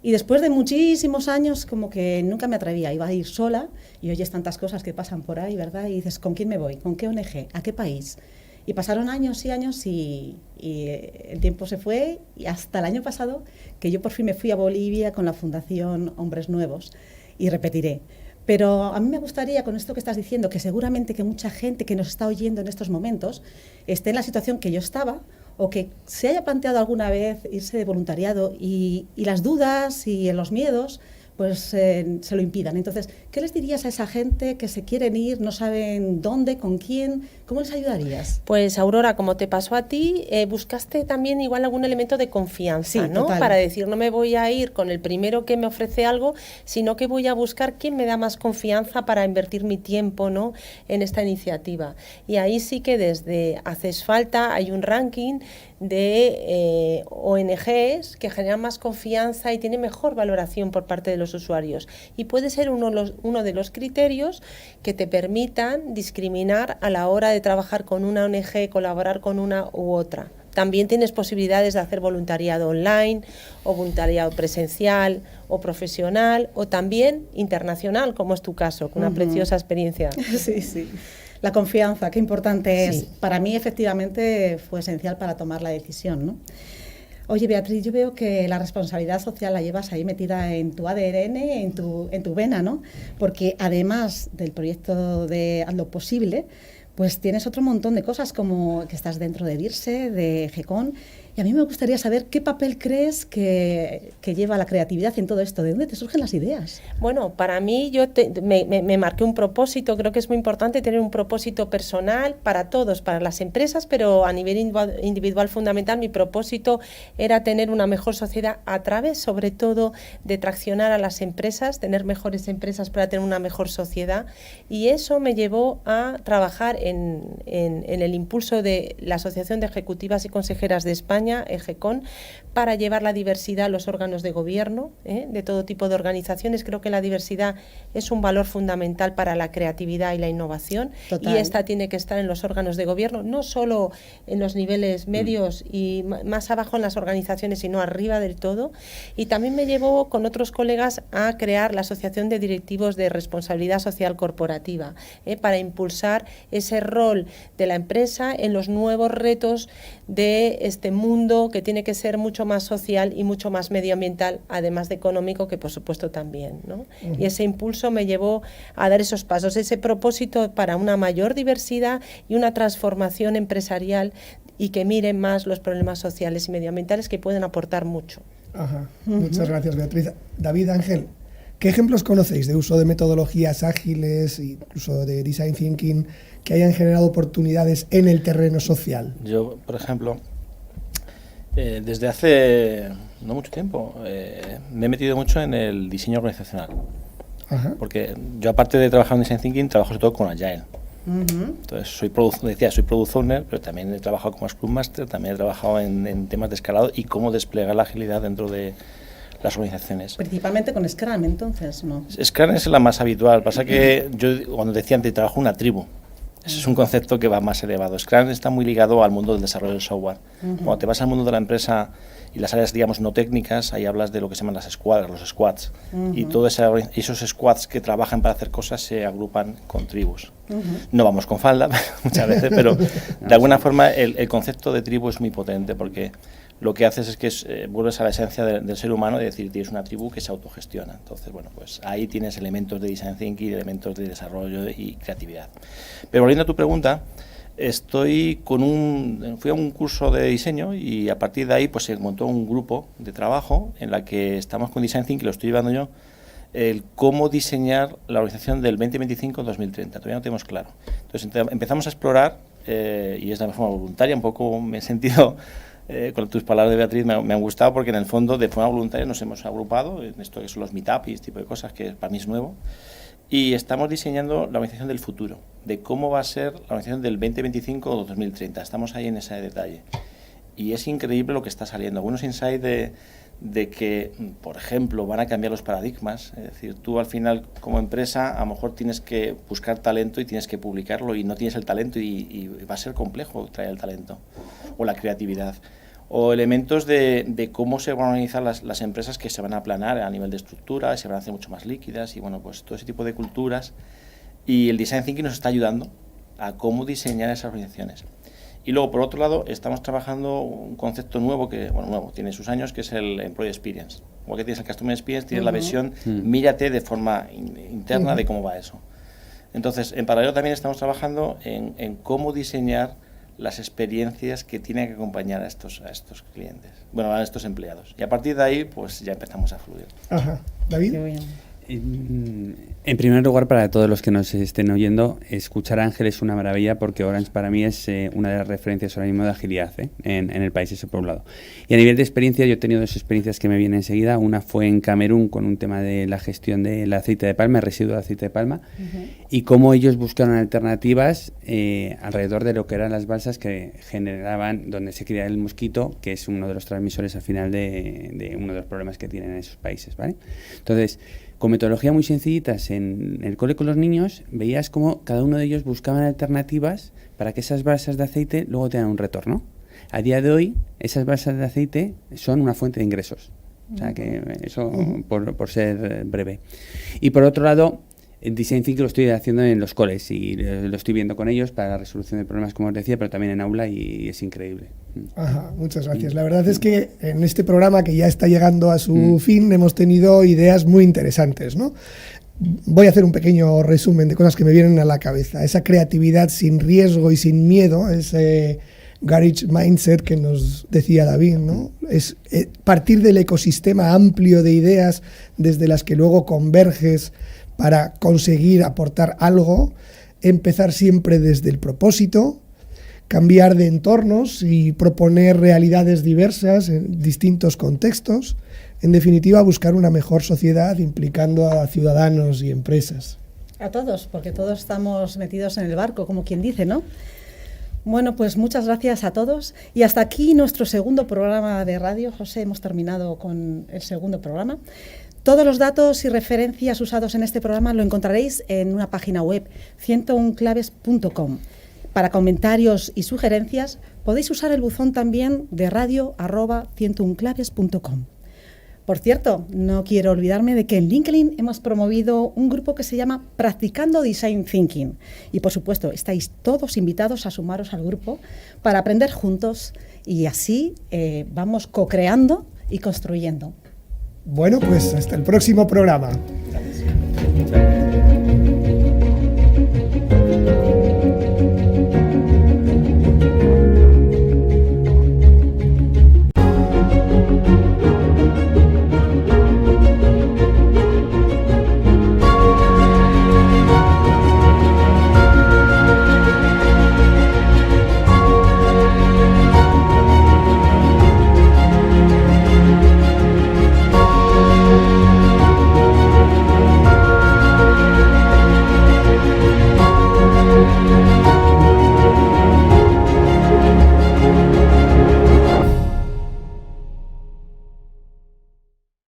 Y después de muchísimos años, como que nunca me atrevía, iba a ir sola y oyes tantas cosas que pasan por ahí, ¿verdad? Y dices, ¿con quién me voy? ¿Con qué ONG? ¿A qué país? Y pasaron años y años y el tiempo se fue y hasta el año pasado que yo por fin me fui a Bolivia con la Fundación Hombres Nuevos y repetiré. Pero a mí me gustaría, con esto que estás diciendo, que seguramente que mucha gente que nos está oyendo en estos momentos esté en la situación que yo estaba o que se haya planteado alguna vez irse de voluntariado y las dudas y los miedos pues se lo impidan. Entonces, ¿qué les dirías a esa gente que se quieren ir, no saben dónde, con quién? ¿Cómo les ayudarías? Pues, Aurora, como te pasó a ti, buscaste también igual algún elemento de confianza, sí, ¿no? Total. Para decir, no me voy a ir con el primero que me ofrece algo, sino que voy a buscar quién me da más confianza para invertir mi tiempo, ¿no?, en esta iniciativa. Y ahí sí que desde Haces Falta hay un ranking de ONGs que generan más confianza y tienen mejor valoración por parte de los usuarios. Y puede ser uno de los criterios que te permitan discriminar a la hora de trabajar con una ONG, colaborar con una u otra. También tienes posibilidades de hacer voluntariado online o voluntariado presencial o profesional o también internacional, como es tu caso, con una preciosa experiencia. Sí, sí. La confianza, qué importante es. Sí. Para mí, efectivamente, fue esencial para tomar la decisión, ¿no? Oye, Beatriz, yo veo que la responsabilidad social la llevas ahí metida en tu ADN, en tu vena, ¿no? Porque además del proyecto de Haz lo Posible, pues tienes otro montón de cosas, como que estás dentro de DIRSE, de GECON, y a mí me gustaría saber qué papel crees que lleva la creatividad en todo esto, ¿de dónde te surgen las ideas? Bueno, para mí yo me marqué un propósito, creo que es muy importante tener un propósito personal para todos, para las empresas, pero a nivel individual fundamental mi propósito era tener una mejor sociedad a través, sobre todo, de traccionar a las empresas, tener mejores empresas para tener una mejor sociedad, y eso me llevó a trabajar en el impulso de la Asociación de Ejecutivas y Consejeras de España, GECON, para llevar la diversidad a los órganos de gobierno, de todo tipo de organizaciones. Creo que la diversidad es un valor fundamental para la creatividad y la innovación. Total. Y esta tiene que estar en los órganos de gobierno, no solo en los niveles medios y más abajo en las organizaciones, sino arriba del todo. Y también me llevó con otros colegas a crear la Asociación de Directivos de Responsabilidad Social Corporativa, para impulsar ese rol de la empresa en los nuevos retos de este mundo que tiene que ser mucho más social y mucho más medioambiental, además de económico, que por supuesto también, ¿no? Y ese impulso me llevó a dar esos pasos, ese propósito para una mayor diversidad y una transformación empresarial y que miren más los problemas sociales y medioambientales, que pueden aportar mucho. Ajá. Muchas gracias, Beatriz. David, Ángel, ¿qué ejemplos conocéis de uso de metodologías ágiles, incluso de design thinking, que hayan generado oportunidades en el terreno social? Yo, por ejemplo, desde hace no mucho tiempo me he metido mucho en el diseño organizacional. Ajá. Porque yo, aparte de trabajar en design thinking, trabajo sobre todo con Agile. Entonces soy product owner, pero también he trabajado como Scrum Master, también he trabajado en temas de escalado y cómo desplegar la agilidad dentro de las organizaciones. Principalmente con Scrum, entonces, ¿no? Scrum es la más habitual. Pasa que yo, cuando decía antes, trabajo en una tribu. Ese es un concepto que va más elevado. Scrum está muy ligado al mundo del desarrollo del software. Cuando te vas al mundo de la empresa y las áreas, digamos, no técnicas, ahí hablas de lo que se llaman las escuadras, los squads. Y todos esos squads que trabajan para hacer cosas se agrupan con tribus. No vamos con falda muchas veces, pero de alguna forma el concepto de tribu es muy potente, porque lo que haces es que vuelves a la esencia del ser humano, y decir, tienes una tribu que se autogestiona. Entonces, bueno, pues ahí tienes elementos de design thinking, elementos de desarrollo y creatividad. Pero volviendo a tu pregunta, Fui a un curso de diseño y a partir de ahí pues se montó un grupo de trabajo en la que estamos con Design Thinking, lo estoy llevando yo, el cómo diseñar la organización del 2025-2030. Todavía no tenemos claro. Entonces empezamos a explorar, y es de forma voluntaria, un poco me he sentido, con tus palabras de Beatriz, me han gustado, porque en el fondo de forma voluntaria nos hemos agrupado en esto que son los meetups y este tipo de cosas, que para mí es nuevo, y estamos diseñando la organización del futuro, de cómo va a ser la organización del 2025 o 2030. Estamos ahí en ese detalle. Y es increíble lo que está saliendo. Algunos insights de que, por ejemplo, van a cambiar los paradigmas. Es decir, tú al final, como empresa, a lo mejor tienes que buscar talento y tienes que publicarlo y no tienes el talento y va a ser complejo traer el talento o la creatividad. O elementos de cómo se van a organizar las empresas que se van a aplanar a nivel de estructura, se van a hacer mucho más líquidas y bueno, pues todo ese tipo de culturas. Y el Design Thinking nos está ayudando a cómo diseñar esas organizaciones. Y luego, por otro lado, estamos trabajando un concepto nuevo, nuevo, tiene sus años, que es el Employee Experience. Igual que tienes el Customer Experience, tienes la visión, mírate de forma interna de cómo va eso. Entonces, en paralelo también estamos trabajando en cómo diseñar las experiencias que tienen que acompañar a estos clientes, a estos empleados. Y a partir de ahí, pues ya empezamos a fluir. Ajá. ¿David? En primer lugar, para todos los que nos estén oyendo, escuchar a Ángel es una maravilla, porque Orange para mí es una de las referencias ahora mismo de agilidad en el país, eso por un lado. Y a nivel de experiencia, yo he tenido 2 experiencias que me vienen enseguida. Una fue en Camerún con un tema de la gestión del aceite de palma, el residuo de aceite de palma, y cómo ellos buscaron alternativas alrededor de lo que eran las balsas que generaban, donde se cría el mosquito, que es uno de los transmisores al final de uno de los problemas que tienen en esos países, ¿vale? Entonces, con metodología muy sencillitas en el cole con los niños, veías cómo cada uno de ellos buscaban alternativas para que esas balsas de aceite luego tengan un retorno. A día de hoy, esas balsas de aceite son una fuente de ingresos. O sea, que eso por ser breve. Y por otro lado, el Design Thinking lo estoy haciendo en los coles y lo estoy viendo con ellos para la resolución de problemas, como os decía, pero también en aula, y es increíble. Ajá, muchas gracias. La verdad es que en este programa, que ya está llegando a su fin, hemos tenido ideas muy interesantes, ¿no? Voy a hacer un pequeño resumen de cosas que me vienen a la cabeza. Esa creatividad sin riesgo y sin miedo, ese garage mindset que nos decía David, ¿no? Es partir del ecosistema amplio de ideas desde las que luego converges para conseguir aportar algo, empezar siempre desde el propósito, cambiar de entornos y proponer realidades diversas en distintos contextos. En definitiva, buscar una mejor sociedad implicando a ciudadanos y empresas. A todos, porque todos estamos metidos en el barco, como quien dice, ¿no? Bueno, pues muchas gracias a todos. Y hasta aquí nuestro segundo programa de radio. José, hemos terminado con el segundo programa. Todos los datos y referencias usados en este programa lo encontraréis en una página web, 101claves.com. Para comentarios y sugerencias podéis usar el buzón también de radio@101claves.com. Por cierto, no quiero olvidarme de que en LinkedIn hemos promovido un grupo que se llama Practicando Design Thinking. Y por supuesto, estáis todos invitados a sumaros al grupo para aprender juntos y así vamos co-creando y construyendo. Bueno, pues hasta el próximo programa.